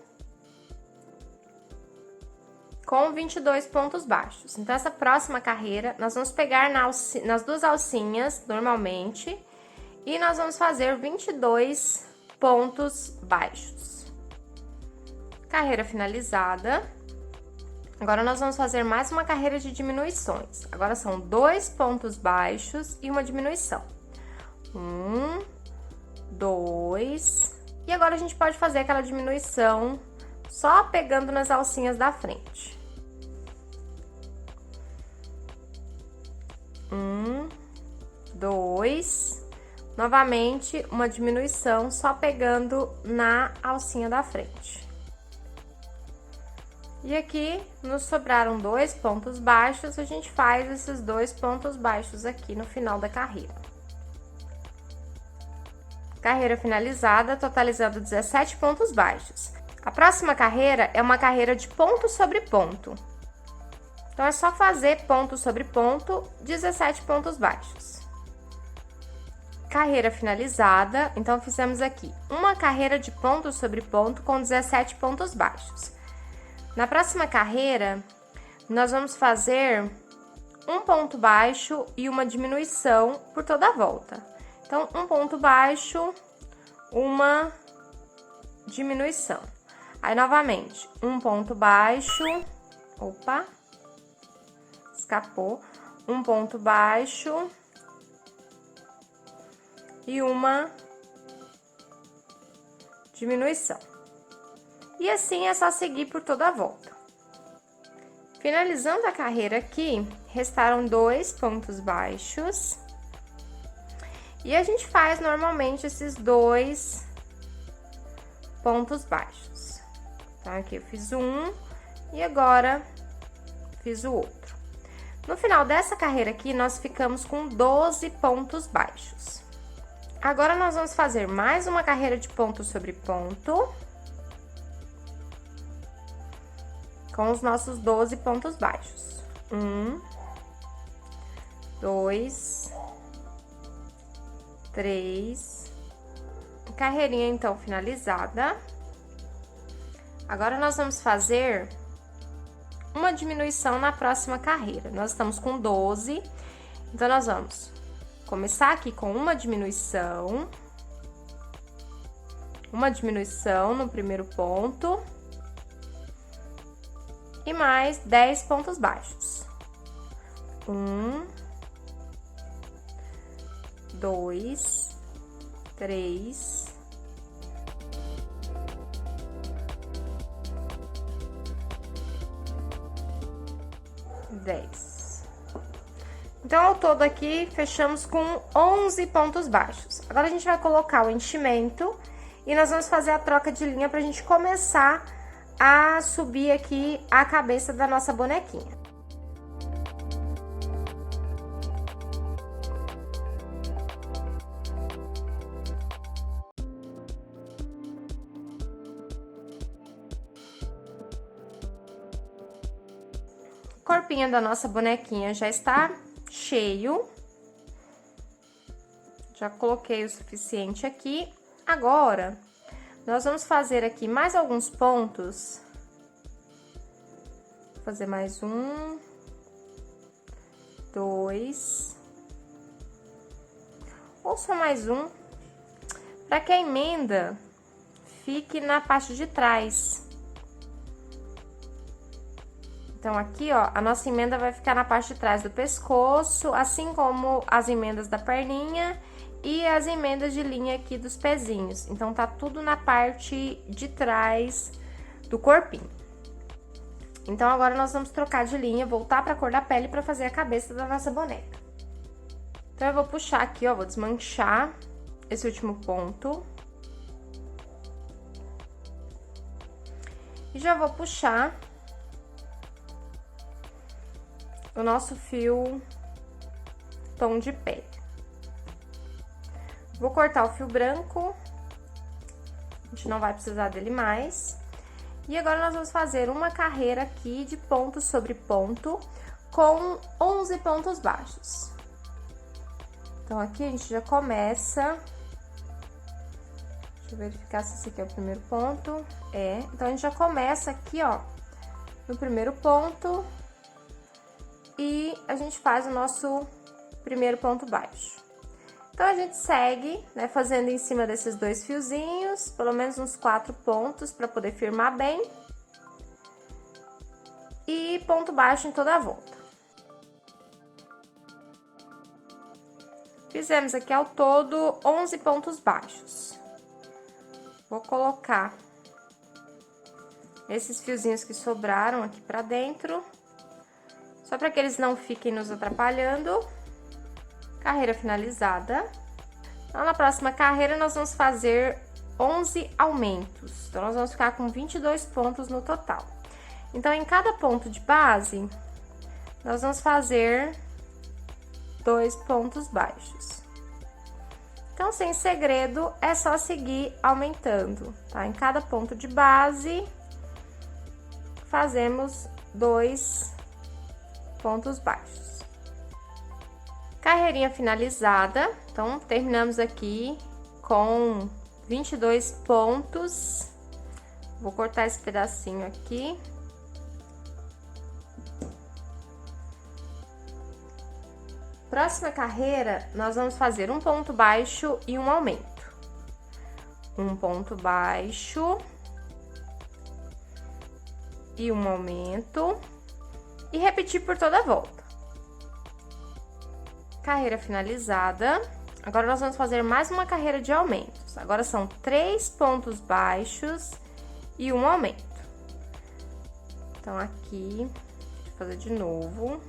com 22 pontos baixos. Então, essa próxima carreira, nós vamos pegar nas 2 alcinhas, normalmente, e nós vamos fazer 22 pontos baixos. Carreira finalizada. Agora, nós vamos fazer mais uma carreira de diminuições. Agora, são 2 pontos baixos e uma diminuição. 1, 2... E agora, a gente pode fazer aquela diminuição só pegando nas alcinhas da frente. 1, 2... Novamente, uma diminuição só pegando na alcinha da frente. E aqui, nos sobraram 2 pontos baixos, a gente faz esses 2 pontos baixos aqui no final da carreira. Carreira finalizada, totalizando 17 pontos baixos. A próxima carreira é uma carreira de ponto sobre ponto. Então, é só fazer ponto sobre ponto, 17 pontos baixos. carreira finalizada. Então, fizemos aqui uma carreira de ponto sobre ponto com 17 pontos baixos. Na próxima carreira, nós vamos fazer um ponto baixo e uma diminuição por toda a volta. Então, um ponto baixo, uma diminuição. Aí, novamente, um ponto baixo, opa, escapou, um ponto baixo e uma diminuição. E assim é só seguir por toda a volta. Finalizando a carreira aqui, restaram 2 pontos baixos. E a gente faz normalmente esses 2 pontos baixos. Então, aqui eu fiz um e agora fiz o outro. No final dessa carreira aqui, nós ficamos com 12 pontos baixos. Agora, nós vamos fazer mais uma carreira de ponto sobre ponto, com os nossos 12 pontos baixos. 1, 2, 3, carreirinha, então, finalizada. Agora, nós vamos fazer uma diminuição na próxima carreira. Nós estamos com 12, então, nós vamos começar aqui com uma diminuição no primeiro ponto e mais 10 pontos baixos. 1, 2, 3, 10. Então, ao todo aqui, fechamos com 11 pontos baixos. Agora, a gente vai colocar o enchimento e nós vamos fazer a troca de linha pra gente começar a subir aqui a cabeça da nossa bonequinha. O corpinho da nossa bonequinha já está cheio. Já coloquei o suficiente aqui. Agora, nós vamos fazer aqui mais alguns pontos. Vou fazer mais 1, 2, ou só mais um, para que a emenda fique na parte de trás. Então, aqui, ó, a nossa emenda vai ficar na parte de trás do pescoço, assim como as emendas da perninha e as emendas de linha aqui dos pezinhos. Então, tá tudo na parte de trás do corpinho. Então, agora nós vamos trocar de linha, voltar pra cor da pele pra fazer a cabeça da nossa boneca. Então, eu vou puxar aqui, ó, vou desmanchar esse último ponto. E já vou puxar o nosso fio tom de pele. Vou cortar o fio branco, a gente não vai precisar dele mais. E agora, nós vamos fazer uma carreira aqui de ponto sobre ponto com 11 pontos baixos. Então, aqui a gente já começa. Deixa eu verificar se esse aqui é o primeiro ponto. É, então, a gente já começa aqui, ó, no primeiro ponto. E a gente faz o nosso primeiro ponto baixo. Então, a gente segue, né, fazendo em cima desses 2 fiozinhos, pelo menos uns 4 pontos, para poder firmar bem. E ponto baixo em toda a volta. Fizemos aqui ao todo 11 pontos baixos. Vou colocar esses fiozinhos que sobraram aqui pra dentro, só para que eles não fiquem nos atrapalhando. Carreira finalizada. Então, na próxima carreira, nós vamos fazer 11 aumentos. Então, nós vamos ficar com 22 pontos no total. Então, em cada ponto de base, nós vamos fazer 2 pontos baixos. Então, sem segredo, é só seguir aumentando, tá? Em cada ponto de base, fazemos 2 pontos baixos. Carreirinha finalizada, então terminamos aqui com 22 pontos. Vou cortar esse pedacinho aqui. Próxima carreira, nós vamos fazer um ponto baixo e um aumento. Um ponto baixo e um aumento, e repetir por toda a volta. Carreira finalizada. Agora nós vamos fazer mais uma carreira de aumentos. Agora são 3 pontos baixos e um aumento. Então aqui, deixa eu fazer de novo.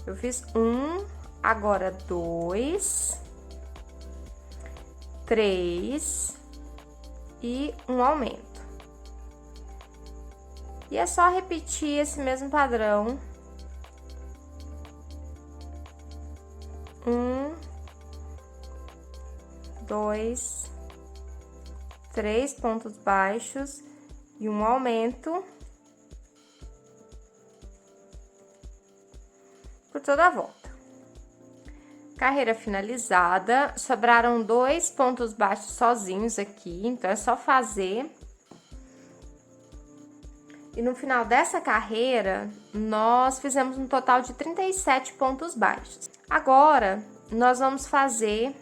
Eu fiz um, agora 2, 3 e um aumento. E é só repetir esse mesmo padrão. 1, 2, 3 pontos baixos e um aumento por toda a volta. Carreira finalizada, sobraram 2 pontos baixos sozinhos aqui, então é só fazer. E no final dessa carreira, nós fizemos um total de 37 pontos baixos. Agora, nós vamos fazer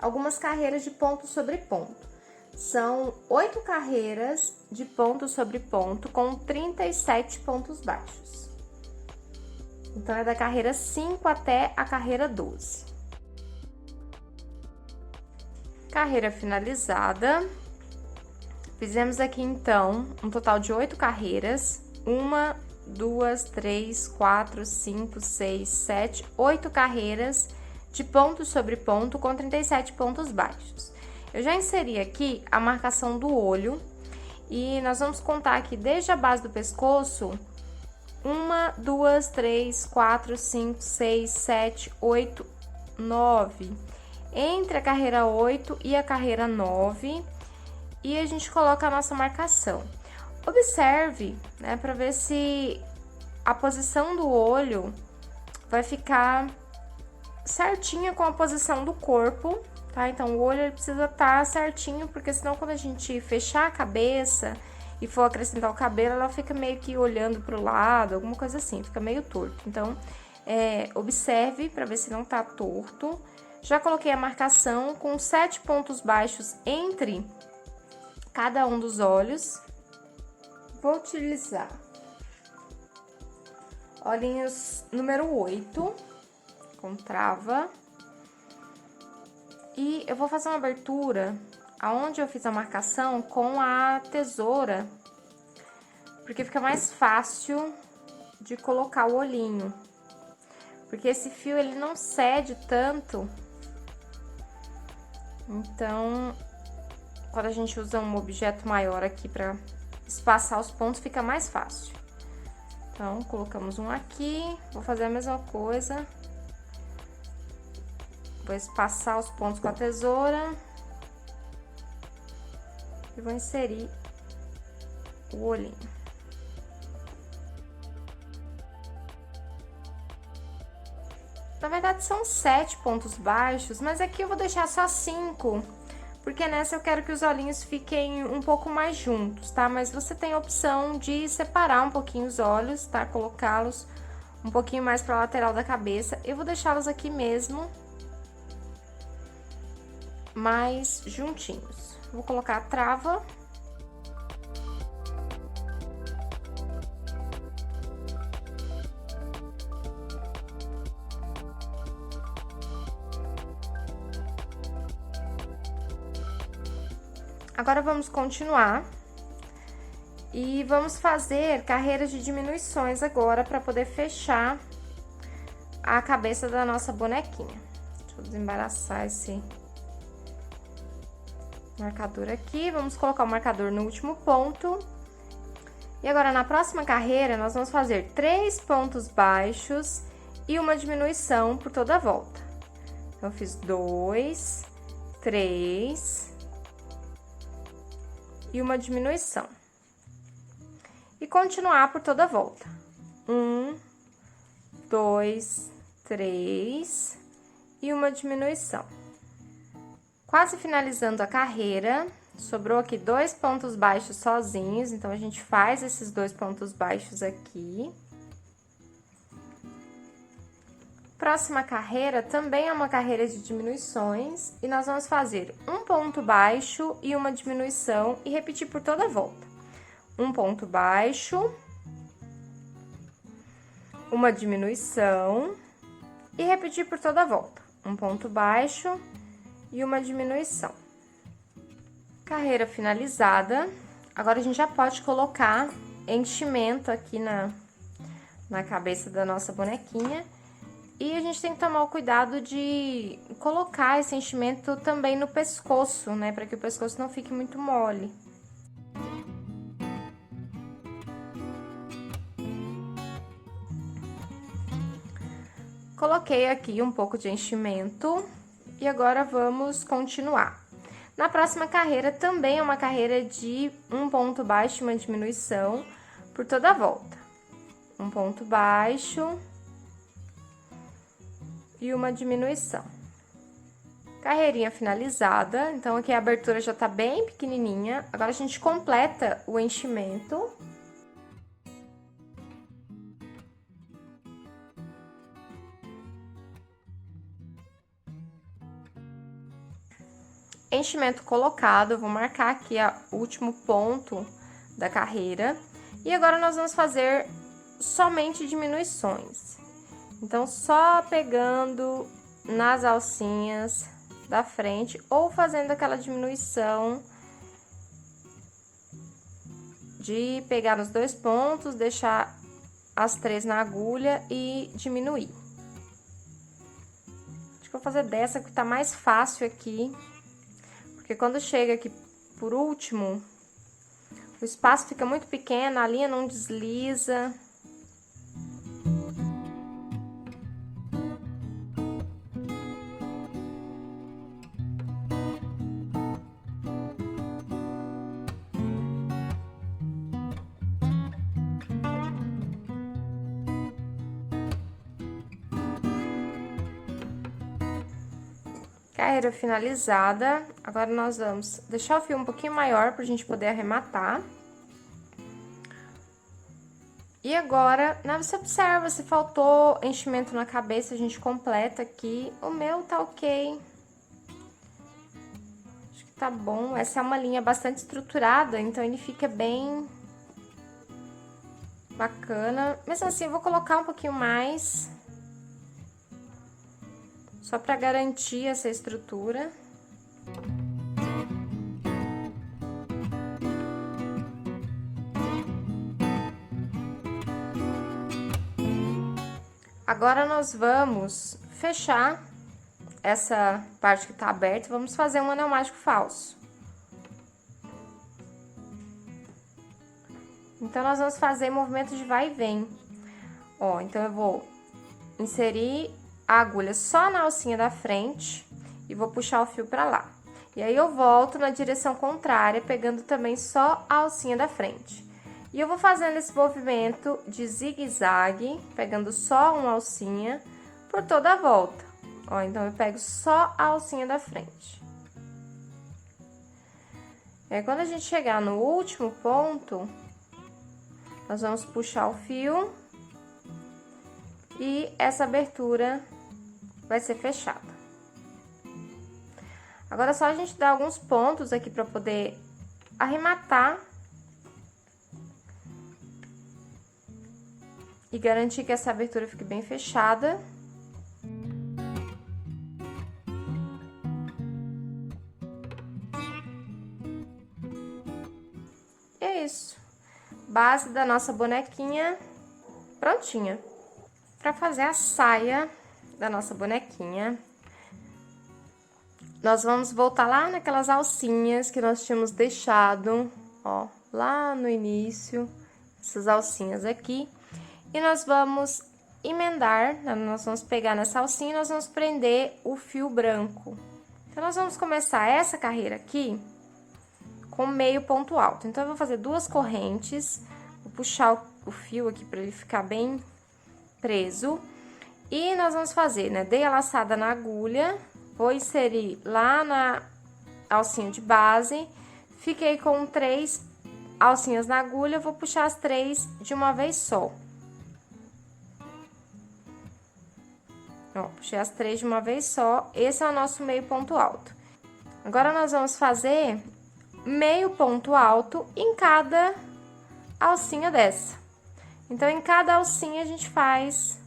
algumas carreiras de ponto sobre ponto. São 8 carreiras de ponto sobre ponto com 37 pontos baixos. Então, é da carreira 5 até a carreira 12. Carreira finalizada. Fizemos aqui, então, um total de 8 carreiras. 1, 2, 3, 4, 5, 6, 7, 8 carreiras de ponto sobre ponto com 37 pontos baixos. Eu já inseri aqui a marcação do olho e nós vamos contar aqui desde a base do pescoço 1, 2, 3, 4, 5, 6, 7, 8, 9. Entre a carreira 8 e a carreira 9, e a gente coloca a nossa marcação. Observe, né, para ver se a posição do olho vai ficar certinha com a posição do corpo, tá? Então, o olho ele precisa estar certinho, porque senão quando a gente fechar a cabeça e for acrescentar o cabelo, ela fica meio que olhando pro lado, alguma coisa assim, fica meio torto. Então, observe para ver se não tá torto. Já coloquei a marcação com 7 pontos baixos entre cada um dos olhos. Vou utilizar olhinhos número 8, com trava. E eu vou fazer uma abertura aonde eu fiz a marcação com a tesoura, porque fica mais fácil de colocar o olhinho. Porque esse fio, ele não cede tanto. Então, quando a gente usa um objeto maior aqui para espaçar os pontos, fica mais fácil. Então, colocamos um aqui, vou fazer a mesma coisa. Vou espaçar os pontos com a tesoura. E vou inserir o olhinho. Na verdade, são 7 pontos baixos, mas aqui eu vou deixar só 5, porque nessa eu quero que os olhinhos fiquem um pouco mais juntos, tá? Mas você tem a opção de separar um pouquinho os olhos, tá? Colocá-los um pouquinho mais para a lateral da cabeça. Eu vou deixá-los aqui mesmo, mais juntinhos. Vou colocar a trava. Agora, vamos continuar e vamos fazer carreiras de diminuições agora para poder fechar a cabeça da nossa bonequinha. Deixa eu desembaraçar esse marcador aqui. Vamos colocar o marcador no último ponto. E agora, na próxima carreira, nós vamos fazer 3 pontos baixos e uma diminuição por toda a volta. Então, eu fiz 2, 3... e uma diminuição. E continuar por toda a volta. 1, 2, 3 e uma diminuição. Quase finalizando a carreira, sobrou aqui 2 pontos baixos sozinhos, então a gente faz esses 2 pontos baixos aqui. Próxima carreira também é uma carreira de diminuições, e nós vamos fazer um ponto baixo e uma diminuição e repetir por toda a volta. Um ponto baixo, uma diminuição e repetir por toda a volta. Um ponto baixo e uma diminuição. Carreira finalizada. Agora a gente já pode colocar enchimento aqui na cabeça da nossa bonequinha. E a gente tem que tomar o cuidado de colocar esse enchimento também no pescoço, né? Para que o pescoço não fique muito mole. Coloquei aqui um pouco de enchimento e agora vamos continuar. Na próxima carreira também é uma carreira de um ponto baixo e uma diminuição por toda a volta. Um ponto baixo e uma diminuição. Carreirinha finalizada, então aqui a abertura já tá bem pequenininha. Agora a gente completa o enchimento. Enchimento colocado, eu vou marcar aqui o último ponto da carreira. E agora nós vamos fazer somente diminuições. Então, só pegando nas alcinhas da frente ou fazendo aquela diminuição de pegar nos 2 pontos, deixar as 3 na agulha e diminuir. Acho que eu vou fazer dessa que tá mais fácil aqui, porque quando chega aqui por último, o espaço fica muito pequeno, a linha não desliza. Carreira finalizada, agora nós vamos deixar o fio um pouquinho maior pra gente poder arrematar. E agora, você observa, se faltou enchimento na cabeça, a gente completa aqui. O meu tá ok. Acho que tá bom. Essa é uma linha bastante estruturada, então ele fica bem bacana. Mesmo assim, eu vou colocar um pouquinho mais, só para garantir essa estrutura. Agora, nós vamos fechar essa parte que tá aberta, vamos fazer um anel mágico falso. Então, nós vamos fazer movimento de vai e vem. Ó, então, eu vou inserir a agulha só na alcinha da frente e vou puxar o fio pra lá. E aí, eu volto na direção contrária, pegando também só a alcinha da frente. E eu vou fazendo esse movimento de zigue-zague, pegando só uma alcinha por toda a volta. Ó, então, eu pego só a alcinha da frente. E aí, quando a gente chegar no último ponto, nós vamos puxar o fio e essa abertura vai ser fechada. Agora, só a gente dar alguns pontos aqui para poder arrematar e garantir que essa abertura fique bem fechada. E é isso. Base da nossa bonequinha prontinha. Para fazer a saia da nossa bonequinha, nós vamos voltar lá naquelas alcinhas que nós tínhamos deixado, ó, lá no início, essas alcinhas aqui. E nós vamos emendar, nós vamos pegar nessa alcinha e nós vamos prender o fio branco. Então, nós vamos começar essa carreira aqui com meio ponto alto. Então, eu vou fazer 2 correntes, vou puxar o fio aqui para ele ficar bem preso. E nós vamos fazer, né? Dei a laçada na agulha, vou inserir lá na alcinha de base, fiquei com 3 alcinhas na agulha, vou puxar as 3 de uma vez só. Ó, puxei as 3 de uma vez só, esse é o nosso meio ponto alto. Agora, nós vamos fazer meio ponto alto em cada alcinha dessa. Então, em cada alcinha, a gente faz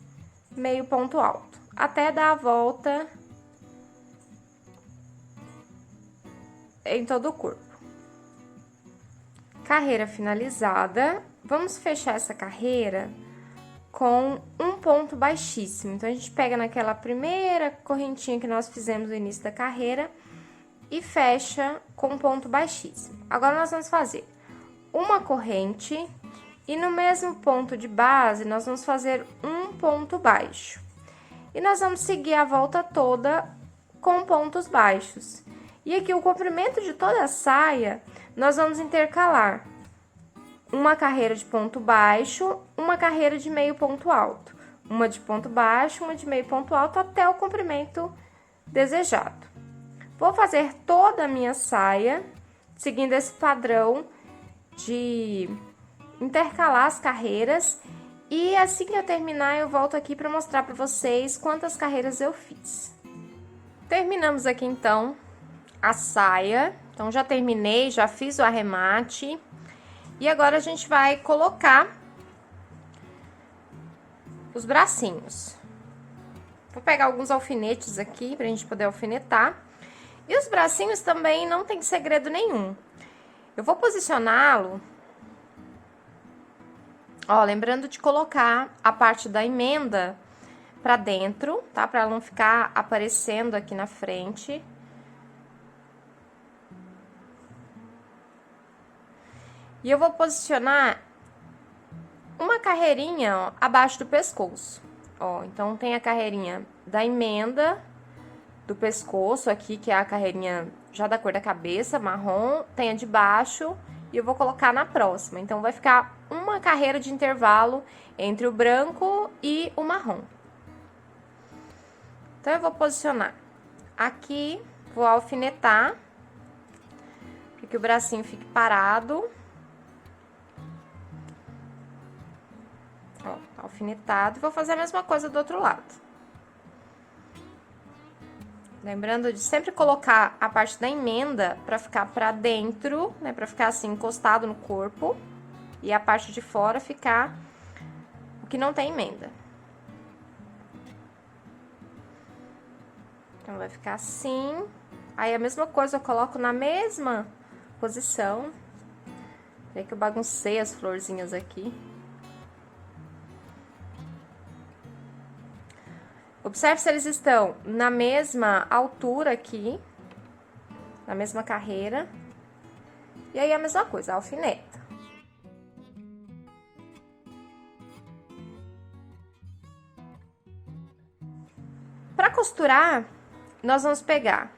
meio ponto alto, até dar a volta em todo o corpo. Carreira finalizada, vamos fechar essa carreira com um ponto baixíssimo. Então, a gente pega naquela primeira correntinha que nós fizemos no início da carreira e fecha com um ponto baixíssimo. Agora, nós vamos fazer uma corrente e no mesmo ponto de base, nós vamos fazer um ponto baixo. E nós vamos seguir a volta toda com pontos baixos. E aqui, o comprimento de toda a saia, nós vamos intercalar uma carreira de ponto baixo, uma carreira de meio ponto alto. Uma de ponto baixo, uma de meio ponto alto, até o comprimento desejado. Vou fazer toda a minha saia, seguindo esse padrão de intercalar as carreiras. E assim que eu terminar, eu volto aqui para mostrar para vocês quantas carreiras eu fiz. Terminamos aqui, então, a saia. Então, já terminei, já fiz o arremate. E agora, a gente vai colocar os bracinhos. Vou pegar alguns alfinetes aqui pra gente poder alfinetar. E os bracinhos também não tem segredo nenhum. Eu vou posicioná-lo, ó, lembrando de colocar a parte da emenda pra dentro, tá? Pra ela não ficar aparecendo aqui na frente. E eu vou posicionar uma carreirinha, ó, abaixo do pescoço. Ó, então, tem a carreirinha da emenda do pescoço aqui, que é a carreirinha já da cor da cabeça, marrom. Tem a de baixo e eu vou colocar na próxima. Então, vai ficar uma carreira de intervalo entre o branco e o marrom. Então, eu vou posicionar aqui, vou alfinetar, para que o bracinho fique parado. Ó, alfinetado. Vou fazer a mesma coisa do outro lado. Lembrando de sempre colocar a parte da emenda pra ficar pra dentro, né? Pra ficar assim, encostado no corpo. E a parte de fora ficar o que não tem emenda. Então, vai ficar assim. Aí, a mesma coisa eu coloco na mesma posição. Peraí que eu baguncei as florzinhas aqui. Observe se eles estão na mesma altura aqui, na mesma carreira. E aí, a mesma coisa, alfineta. Para costurar, nós vamos pegar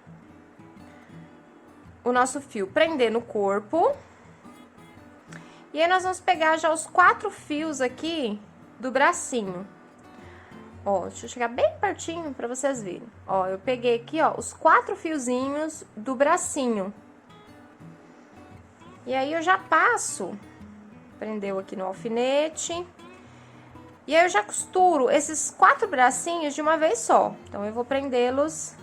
o nosso fio, prender no corpo. E aí, nós vamos pegar já os 4 fios aqui do bracinho. Ó, deixa eu chegar bem pertinho pra vocês verem. Ó, eu peguei aqui, ó, os 4 fiozinhos do bracinho. E aí, eu já passo, prendeu aqui no alfinete. E aí, eu já costuro esses 4 bracinhos de uma vez só. Então, eu vou prendê-los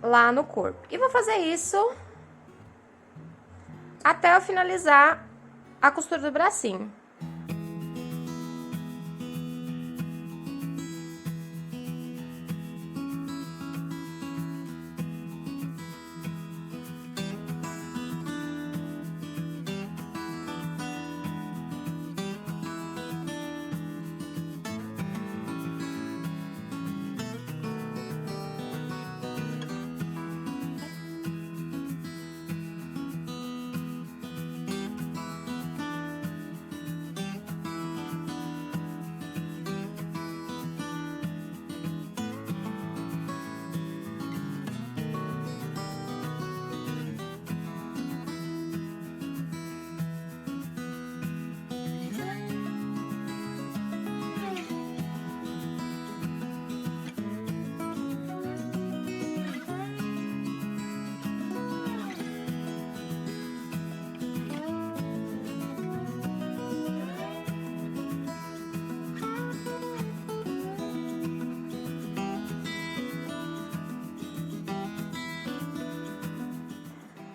lá no corpo. E vou fazer isso até eu finalizar a costura do bracinho.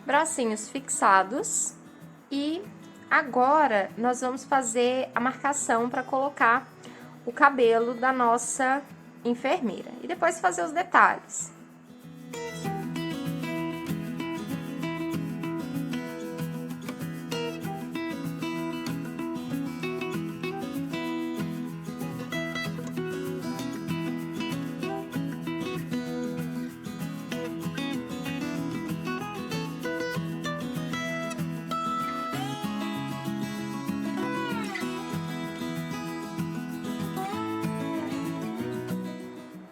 bracinhos fixados. E agora nós vamos fazer a marcação para colocar o cabelo da nossa enfermeira e depois fazer os detalhes.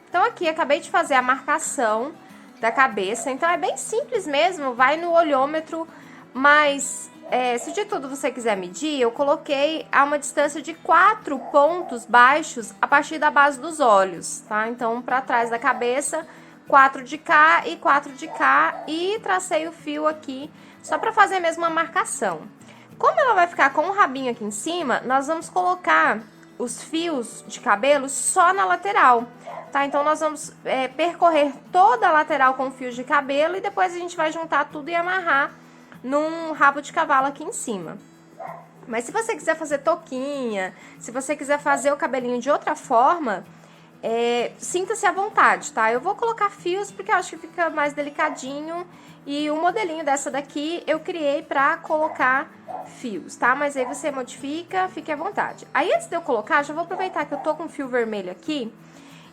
Então, aqui, acabei de fazer a marcação da cabeça, então é bem simples mesmo, vai no olhômetro, mas se de tudo você quiser medir, eu coloquei a uma distância de 4 pontos baixos a partir da base dos olhos, tá? Então, pra trás da cabeça, 4 de cá e 4 de cá, e tracei o fio aqui, só pra fazer mesmo a marcação. Como ela vai ficar com o rabinho aqui em cima, nós vamos colocar os fios de cabelo só na lateral, tá? Então, nós vamos percorrer toda a lateral com fios de cabelo e depois a gente vai juntar tudo e amarrar num rabo de cavalo aqui em cima. Mas se você quiser fazer touquinha, se você quiser fazer o cabelinho de outra forma, sinta-se à vontade, tá? Eu vou colocar fios porque eu acho que fica mais delicadinho e o modelinho dessa daqui eu criei pra colocar fios, tá? Mas aí você modifica, fique à vontade. Aí antes de eu colocar, já vou aproveitar que eu tô com fio vermelho aqui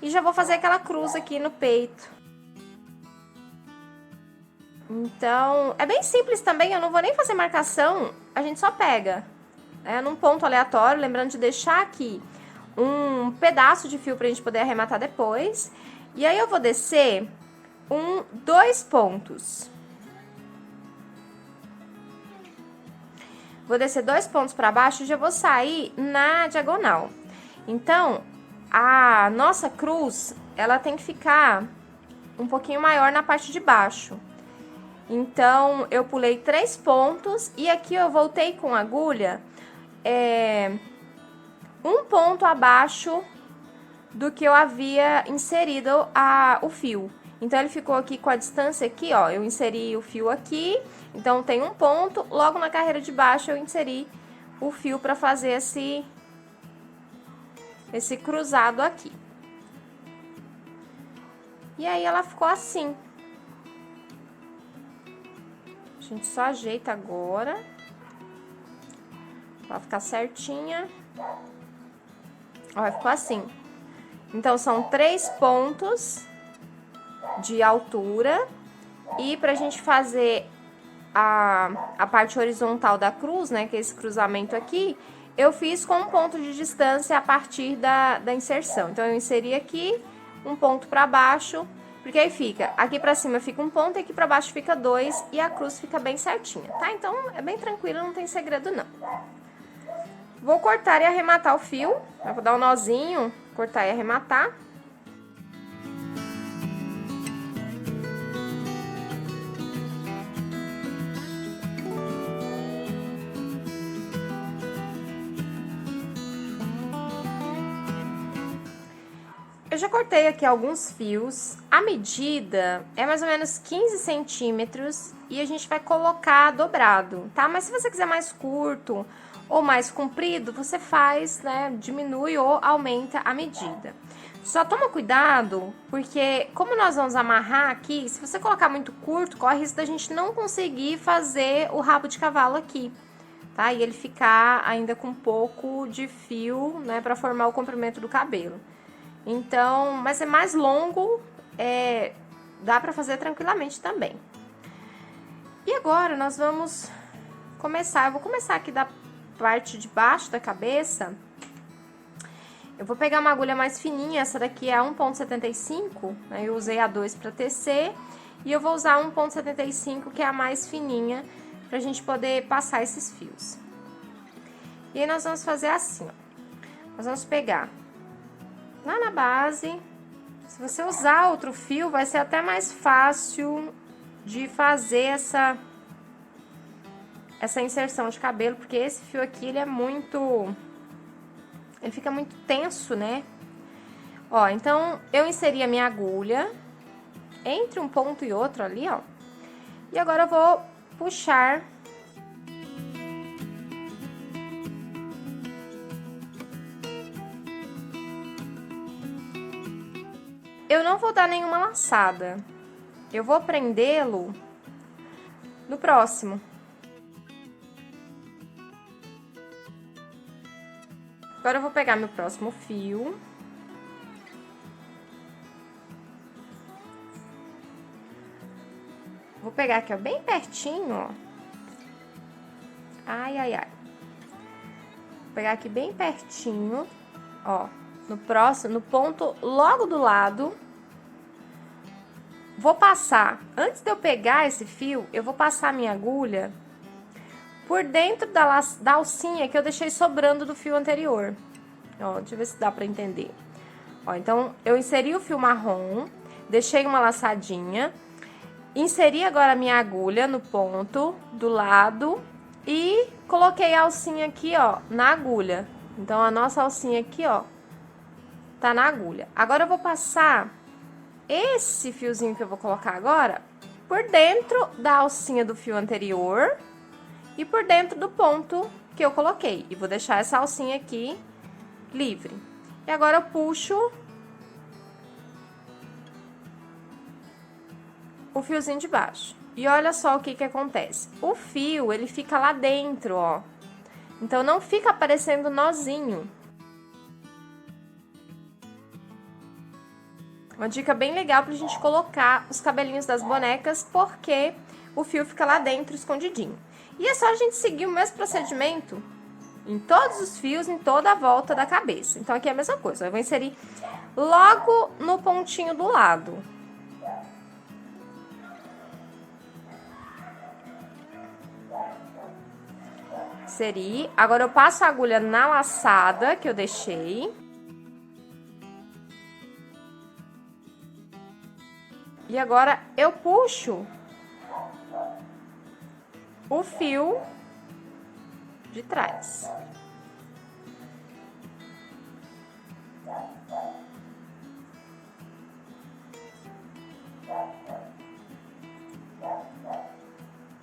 e já vou fazer aquela cruz aqui no peito. Então, é bem simples também, eu não vou nem fazer marcação, a gente só pega, num ponto aleatório, lembrando de deixar aqui um pedaço de fio pra gente poder arrematar depois. E aí eu vou descer 2 pontos. Vou descer 2 pontos pra baixo e já vou sair na diagonal. Então, a nossa cruz, ela tem que ficar um pouquinho maior na parte de baixo. Então, eu pulei 3 pontos e aqui eu voltei com a agulha 1 ponto abaixo do que eu havia inserido o fio. Então, ele ficou aqui com a distância aqui, ó, eu inseri o fio aqui, então tem 1 ponto, logo na carreira de baixo eu inseri o fio para fazer esse cruzado aqui. E aí, ela ficou assim. A gente só ajeita agora, pra ficar certinha. Ó, ficou assim. Então, são 3 pontos de altura. E pra gente fazer a parte horizontal da cruz, né, que é esse cruzamento aqui, eu fiz com 1 ponto de distância a partir da inserção. Então, eu inseri aqui, 1 ponto pra baixo, porque aí fica, aqui pra cima fica 1 ponto e aqui pra baixo fica 2 e a cruz fica bem certinha, tá? Então, é bem tranquilo, não tem segredo não. Vou cortar e arrematar o fio, eu vou dar um nozinho, cortar e arrematar. Eu já cortei aqui alguns fios, a medida é mais ou menos 15 centímetros e a gente vai colocar dobrado, tá? Mas se você quiser mais curto ou mais comprido, você faz, né, diminui ou aumenta a medida. Só toma cuidado, porque como nós vamos amarrar aqui, se você colocar muito curto, corre o risco da gente não conseguir fazer o rabo de cavalo aqui, tá? E ele ficar ainda com um pouco de fio, né, pra formar o comprimento do cabelo. Então, mas é mais longo, dá pra fazer tranquilamente também. E agora, nós vamos começar, eu vou começar aqui da parte de baixo da cabeça. Eu vou pegar uma agulha mais fininha, essa daqui é 1,75, né, eu usei a 2 pra tecer, e eu vou usar 1,75, que é a mais fininha, pra gente poder passar esses fios. E aí, nós vamos fazer assim, ó. Nós vamos pegar lá na base. Se você usar outro fio, vai ser até mais fácil de fazer essa inserção de cabelo, porque esse fio aqui, ele fica muito tenso, né? Ó, então, eu inseri a minha agulha entre um ponto e outro ali, ó. E agora eu vou puxar eu não vou dar nenhuma laçada. Eu vou prendê-lo no próximo. Agora eu vou pegar meu próximo fio. Vou pegar aqui, ó, bem pertinho, ó. Ai, ai, ai. Vou pegar aqui bem pertinho, ó. No ponto logo do lado. Vou passar, antes de eu pegar esse fio, eu vou passar a minha agulha por dentro da alcinha que eu deixei sobrando do fio anterior. Ó, deixa eu ver se dá pra entender. Ó, então, eu inseri o fio marrom, deixei uma laçadinha, inseri agora a minha agulha no ponto do lado e coloquei a alcinha aqui, ó, na agulha. Então, a nossa alcinha aqui, ó, tá na agulha. Agora, eu vou passar esse fiozinho que eu vou colocar agora por dentro da alcinha do fio anterior e por dentro do ponto que eu coloquei. E vou deixar essa alcinha aqui livre. E agora eu puxo o fiozinho de baixo. E olha só o que que acontece. O fio, ele fica lá dentro, ó. Então, não fica aparecendo nozinho. Uma dica bem legal pra gente colocar os cabelinhos das bonecas, porque o fio fica lá dentro, escondidinho. E é só a gente seguir o mesmo procedimento em todos os fios, em toda a volta da cabeça. Então, aqui é a mesma coisa. Eu vou inserir logo no pontinho do lado. Inseri. Agora, eu passo a agulha na laçada que eu deixei. E agora, eu puxo o fio de trás.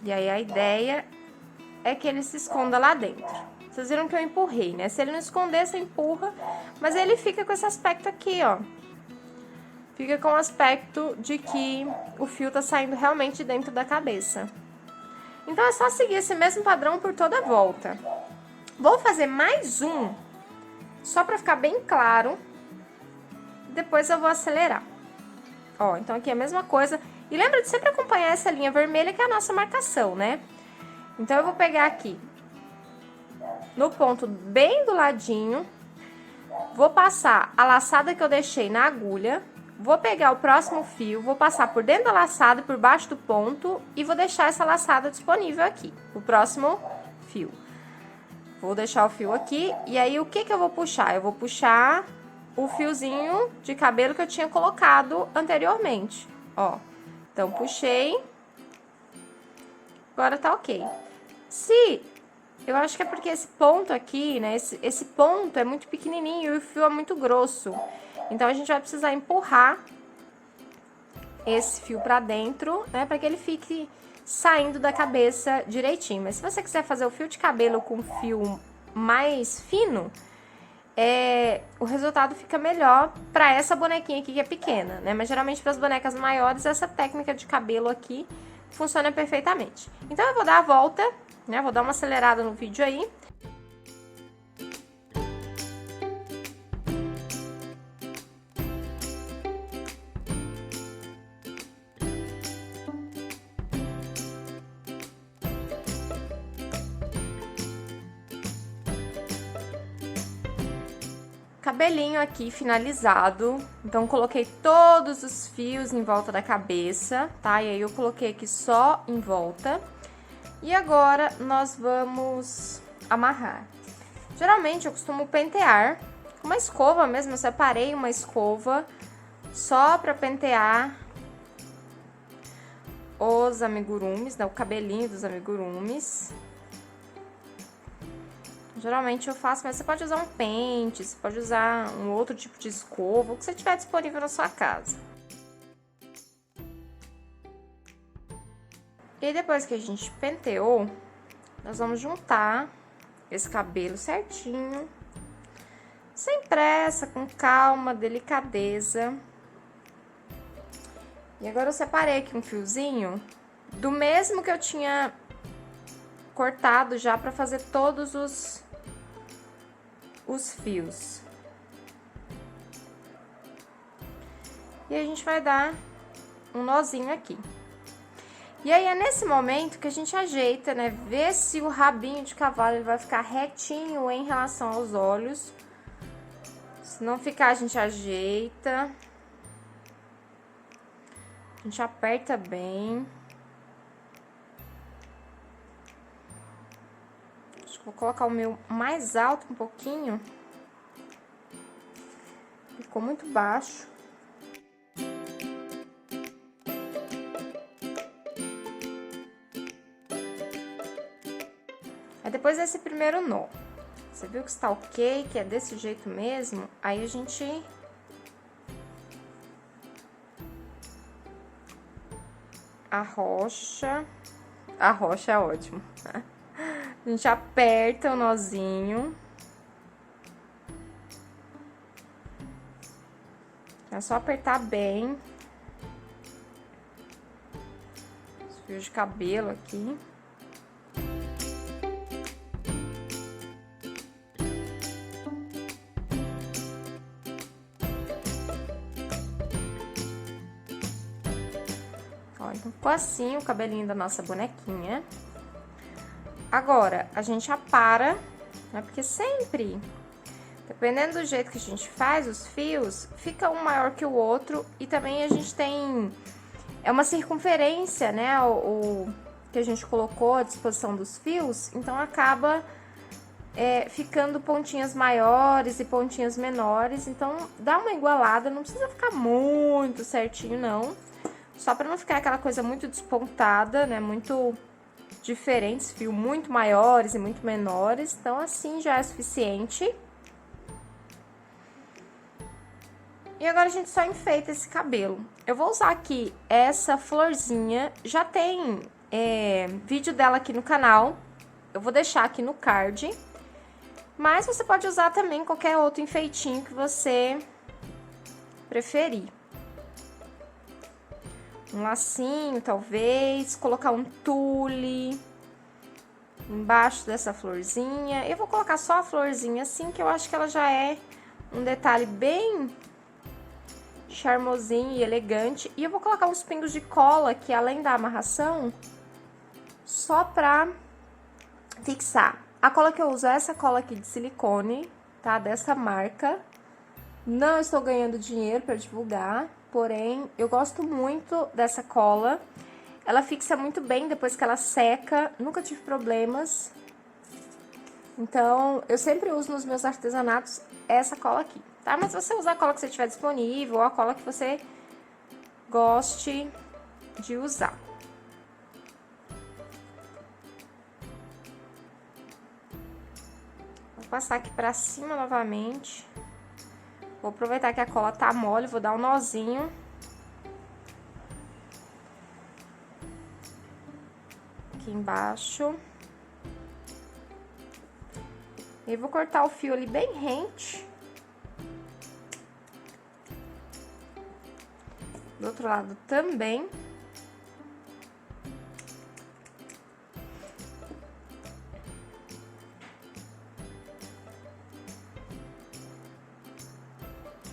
E aí, a ideia é que ele se esconda lá dentro. Vocês viram que eu empurrei, né? Se ele não esconder, você empurra, mas ele fica com esse aspecto aqui, ó. Fica com o aspecto de que o fio tá saindo realmente de dentro da cabeça. Então, é só seguir esse mesmo padrão por toda a volta. Vou fazer mais um, só pra ficar bem claro. Depois eu vou acelerar. Ó, então aqui é a mesma coisa. E lembra de sempre acompanhar essa linha vermelha, que é a nossa marcação, né? Então, eu vou pegar aqui no ponto bem do ladinho. Vou passar a laçada que eu deixei na agulha. Vou pegar o próximo fio, vou passar por dentro da laçada, por baixo do ponto, e vou deixar essa laçada disponível aqui, o próximo fio. Vou deixar o fio aqui, e aí o que que eu vou puxar? Eu vou puxar o fiozinho de cabelo que eu tinha colocado anteriormente, ó. Então, puxei, agora tá ok. Eu acho que é porque esse ponto aqui, né, esse ponto é muito pequenininho e o fio é muito grosso. Então, a gente vai precisar empurrar esse fio pra dentro, né, pra que ele fique saindo da cabeça direitinho. Mas se você quiser fazer o fio de cabelo com fio mais fino, o resultado fica melhor pra essa bonequinha aqui que é pequena, né? Mas geralmente para as bonecas maiores, essa técnica de cabelo aqui funciona perfeitamente. Então, eu vou dar a volta, né, vou dar uma acelerada no vídeo aí. Cabelinho aqui finalizado, então coloquei todos os fios em volta da cabeça, tá? E aí eu coloquei aqui só em volta. E agora nós vamos amarrar. Geralmente eu costumo pentear com uma escova mesmo, eu separei uma escova só pra pentear os amigurumis, né? O cabelinho dos amigurumis. Geralmente eu faço, mas você pode usar um pente, você pode usar um outro tipo de escova, o que você tiver disponível na sua casa. E aí, depois que a gente penteou, nós vamos juntar esse cabelo certinho, sem pressa, com calma, delicadeza. E agora eu separei aqui um fiozinho do mesmo que eu tinha cortado já pra fazer todos os fios. E a gente vai dar um nozinho aqui. E aí, é nesse momento que a gente ajeita, né? Vê se o rabinho de cavalo ele vai ficar retinho em relação aos olhos. Se não ficar, a gente ajeita. A gente aperta bem. Acho que vou colocar o meu mais alto um pouquinho. Ficou muito baixo. Aí, depois desse primeiro nó, você viu que está ok, que é desse jeito mesmo? Aí, a gente arrocha. Arrocha é ótimo. A gente aperta o nozinho. É só apertar bem. Os fios de cabelo aqui. Ó, então ficou assim o cabelinho da nossa bonequinha. Agora, a gente apara, né? Porque sempre, dependendo do jeito que a gente faz os fios, fica um maior que o outro. E também a gente tem... É uma circunferência, né? O que a gente colocou à disposição dos fios. Então, acaba ficando pontinhas maiores e pontinhas menores. Então, dá uma igualada. Não precisa ficar muito certinho, não. Só pra não ficar aquela coisa muito despontada, né? Muito diferentes, fios muito maiores e muito menores. Então, assim já é suficiente. E agora a gente só enfeita esse cabelo. Eu vou usar aqui essa florzinha. Já tem vídeo dela aqui no canal. Eu vou deixar aqui no card. Mas você pode usar também qualquer outro enfeitinho que você preferir. Um lacinho, talvez. Colocar um tule embaixo dessa florzinha. Eu vou colocar só a florzinha assim, que eu acho que ela já é um detalhe bem charmosinho e elegante. E eu vou colocar uns pingos de cola aqui, além da amarração, só pra fixar. A cola que eu uso é essa cola aqui de silicone, tá? Dessa marca. Não estou ganhando dinheiro pra divulgar, porém, eu gosto muito dessa cola. Ela fixa muito bem depois que ela seca, nunca tive problemas. Então, eu sempre uso nos meus artesanatos essa cola aqui, tá? Mas você usa a cola que você tiver disponível, ou a cola que você goste de usar. Vou passar aqui pra cima novamente. Vou aproveitar que a cola tá mole, vou dar um nozinho. Aqui embaixo. E vou cortar o fio ali bem rente. Do outro lado também.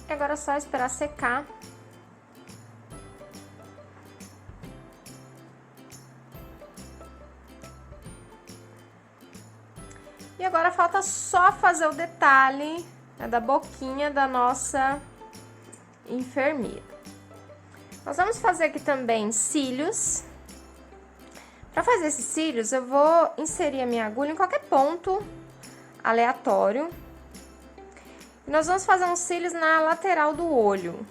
E agora é só esperar secar. E agora falta só fazer o detalhe, né, da boquinha da nossa enfermeira. Nós vamos fazer aqui também cílios. Para fazer esses cílios, eu vou inserir a minha agulha em qualquer ponto aleatório. E nós vamos fazer uns cílios na lateral do olho.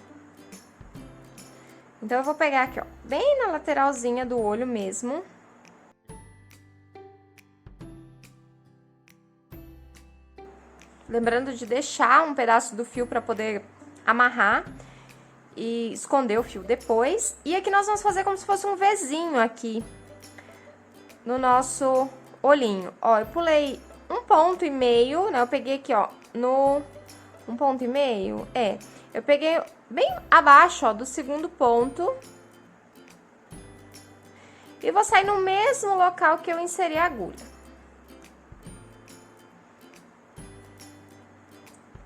Então, eu vou pegar aqui, ó, bem na lateralzinha do olho mesmo. Lembrando de deixar um pedaço do fio para poder amarrar e esconder o fio depois. E aqui nós vamos fazer como se fosse um Vzinho aqui. no nosso olhinho. Ó, eu pulei 1,5 ponto, né? Eu peguei aqui, ó, no 1,5 ponto. Eu peguei bem abaixo, ó, do segundo ponto. E vou sair no mesmo local que eu inseri a agulha.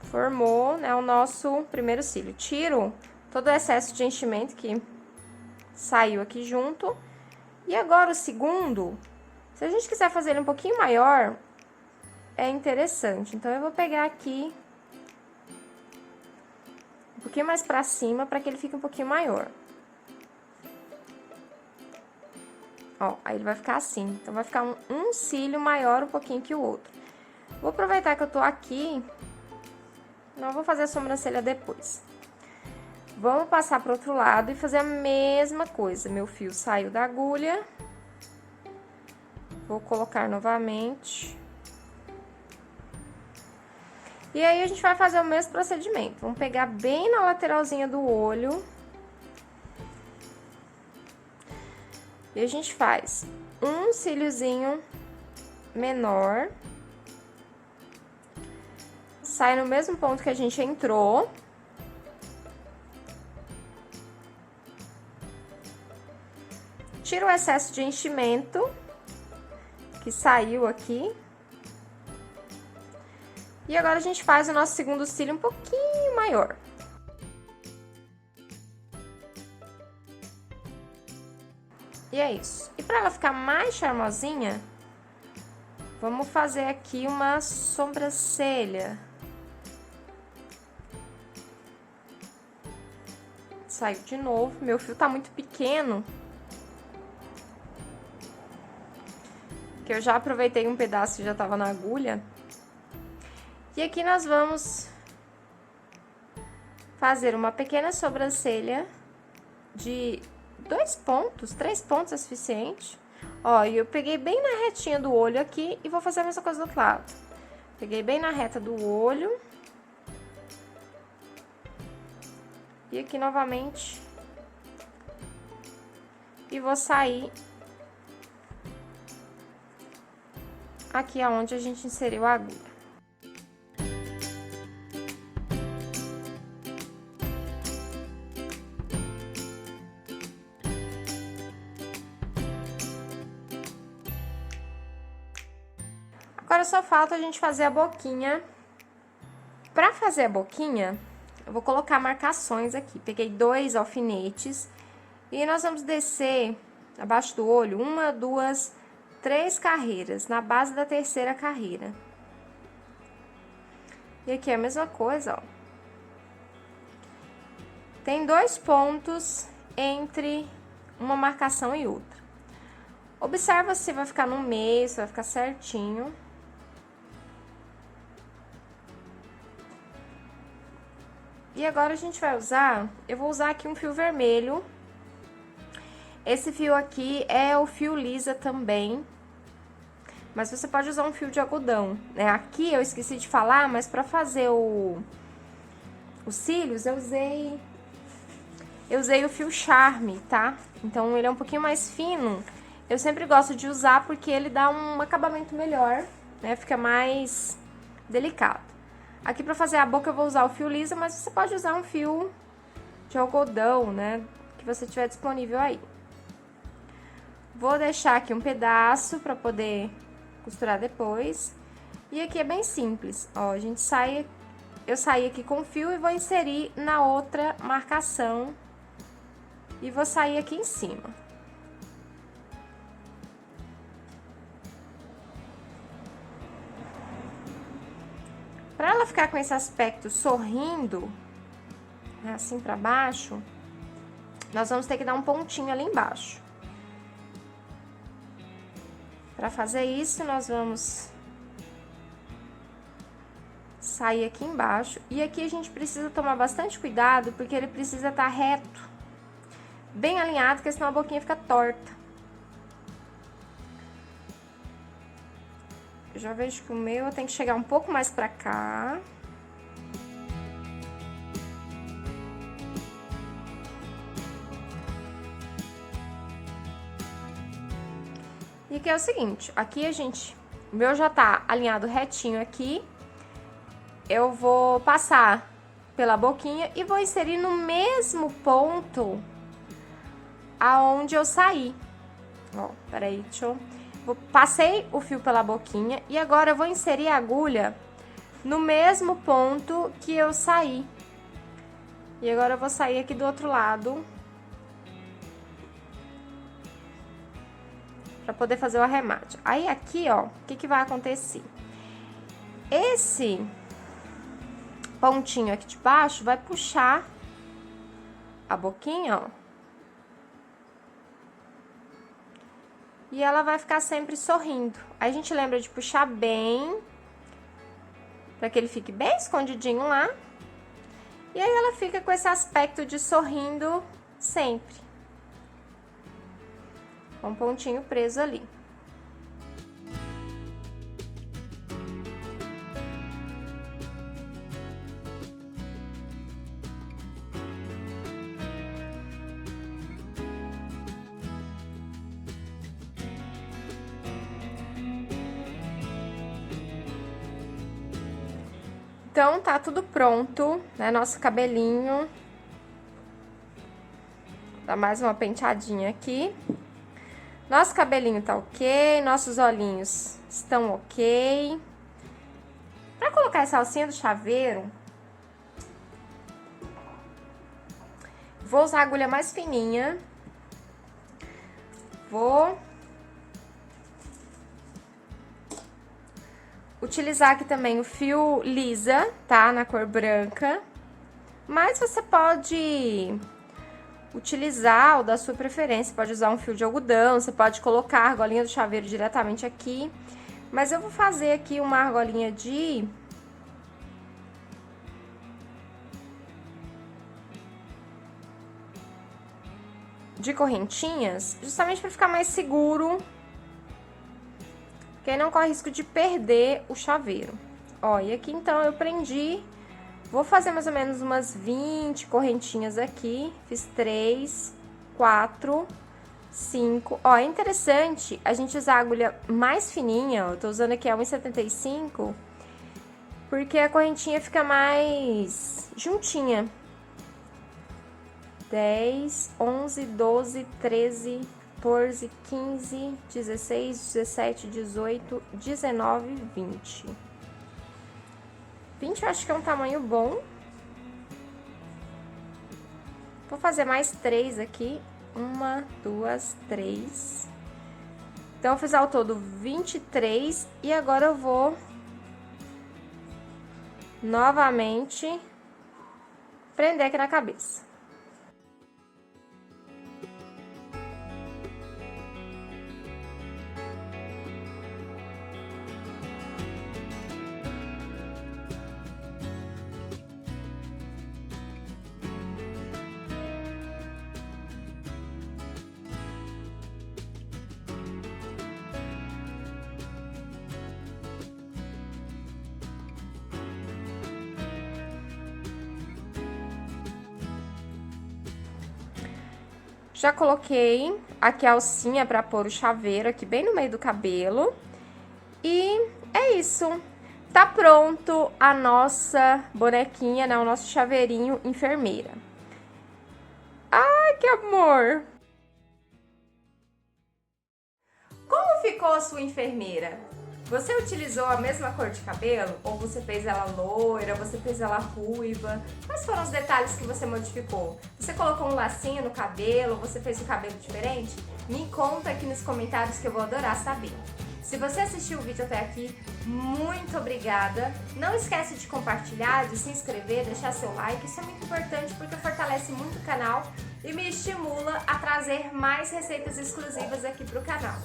Formou, né, o nosso primeiro cílio. Tiro todo o excesso de enchimento que saiu aqui junto. E agora o segundo, se a gente quiser fazer ele um pouquinho maior, é interessante. Então, eu vou pegar aqui um pouquinho mais pra cima, pra que ele fique um pouquinho maior. Ó, aí ele vai ficar assim. Então, vai ficar um cílio maior um pouquinho que o outro. Vou aproveitar que eu tô aqui. Não vou fazer a sobrancelha depois. Vamos passar pro outro lado e fazer a mesma coisa. Meu fio saiu da agulha. Vou colocar novamente. E aí, a gente vai fazer o mesmo procedimento. Vamos pegar bem na lateralzinha do olho. E a gente faz um cíliozinho menor. Sai no mesmo ponto que a gente entrou. Tira o excesso de enchimento que saiu aqui. E agora a gente faz o nosso segundo cílio um pouquinho maior. E é isso. E pra ela ficar mais charmosinha, vamos fazer aqui uma sobrancelha. Saiu de novo. Meu fio tá muito pequeno. Que eu já aproveitei um pedaço que já tava na agulha. E aqui nós vamos fazer uma pequena sobrancelha de 2 pontos, 3 pontos é suficiente. Ó, e eu peguei bem na retinha do olho aqui e vou fazer a mesma coisa do outro lado. Peguei bem na reta do olho. E aqui novamente. E vou sair aqui aonde a gente inseriu a agulha. Agora só falta a gente fazer a boquinha. Pra fazer a boquinha, eu vou colocar marcações aqui. Peguei 2 alfinetes e nós vamos descer abaixo do olho 1, 2, 3 carreiras, na base da terceira carreira. E aqui é a mesma coisa, ó. Tem 2 pontos entre uma marcação e outra. Observa se vai ficar no meio, se vai ficar certinho. E agora a gente vai usar, eu vou usar aqui um fio vermelho. Esse fio aqui é o fio lisa também. Mas você pode usar um fio de algodão, né? Aqui eu esqueci de falar, mas pra fazer os cílios eu usei o fio Charme, tá? Então ele é um pouquinho mais fino. Eu sempre gosto de usar porque ele dá um acabamento melhor, né? Fica mais delicado. Aqui pra fazer a boca eu vou usar o fio lisa, mas você pode usar um fio de algodão, né? Que você tiver disponível aí. Vou deixar aqui um pedaço pra poder costurar depois. E aqui é bem simples, ó, a gente sai, eu saí aqui com o fio e vou inserir na outra marcação. E vou sair aqui em cima. Pra ela ficar com esse aspecto sorrindo, né, assim pra baixo, nós vamos ter que dar um pontinho ali embaixo. Pra fazer isso, nós vamos sair aqui embaixo. E aqui a gente precisa tomar bastante cuidado, porque ele precisa estar reto, bem alinhado, porque senão a boquinha fica torta. Eu já vejo que o meu tem que chegar um pouco mais pra cá. E que é o seguinte, aqui o meu já tá alinhado retinho aqui. Eu vou passar pela boquinha e vou inserir no mesmo ponto aonde eu saí. Ó, peraí, passei o fio pela boquinha e agora eu vou inserir a agulha no mesmo ponto que eu saí. E agora eu vou sair aqui do outro lado para poder fazer o arremate. Aí aqui, ó, o que vai acontecer? Esse pontinho aqui de baixo vai puxar a boquinha, ó. E ela vai ficar sempre sorrindo. Aí a gente lembra de puxar bem, para que ele fique bem escondidinho lá. E aí ela fica com esse aspecto de sorrindo sempre. Com um pontinho preso ali. Então, tá tudo pronto, né? Nosso cabelinho. Dá mais uma penteadinha aqui. Nosso cabelinho tá ok, nossos olhinhos estão ok. Pra colocar essa alcinha do chaveiro, vou usar a agulha mais fininha. Vou utilizar aqui também o fio lisa, tá? Na cor branca. Mas você pode utilizar o da sua preferência, pode usar um fio de algodão, você pode colocar a argolinha do chaveiro diretamente aqui. Mas eu vou fazer aqui uma argolinha de correntinhas, justamente para ficar mais seguro, porque aí não corre risco de perder o chaveiro. Ó, e aqui então eu prendi, vou fazer mais ou menos umas 20 correntinhas aqui, fiz 3, 4, 5. Ó, é interessante a gente usar a agulha mais fininha, ó, eu tô usando aqui a 1,75, porque a correntinha fica mais juntinha. 10, 11, 12, 13, 14, 15, 16, 17, 18, 19, 20. 20 eu acho que é um tamanho bom. Vou fazer mais 3 aqui. 1, 2, 3. Então, eu fiz ao todo 23. E agora eu vou novamente prender aqui na cabeça. Já coloquei aqui a alcinha pra pôr o chaveiro aqui bem no meio do cabelo. E é isso. Tá pronto a nossa bonequinha, né? O nosso chaveirinho enfermeira. Ai, que amor! Como ficou a sua enfermeira? Você utilizou a mesma cor de cabelo? Ou você fez ela loira, você fez ela ruiva? Quais foram os detalhes que você modificou? Você colocou um lacinho no cabelo? Você fez o cabelo diferente? Me conta aqui nos comentários que eu vou adorar saber. Se você assistiu o vídeo até aqui, muito obrigada. Não esquece de compartilhar, de se inscrever, deixar seu like. Isso é muito importante porque fortalece muito o canal e me estimula a trazer mais receitas exclusivas aqui para o canal.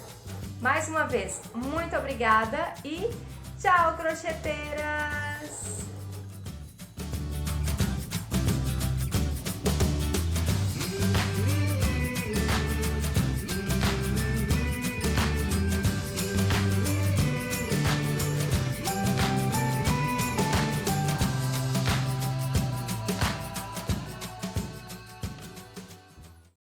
Mais uma vez, muito obrigada e tchau, crocheteira!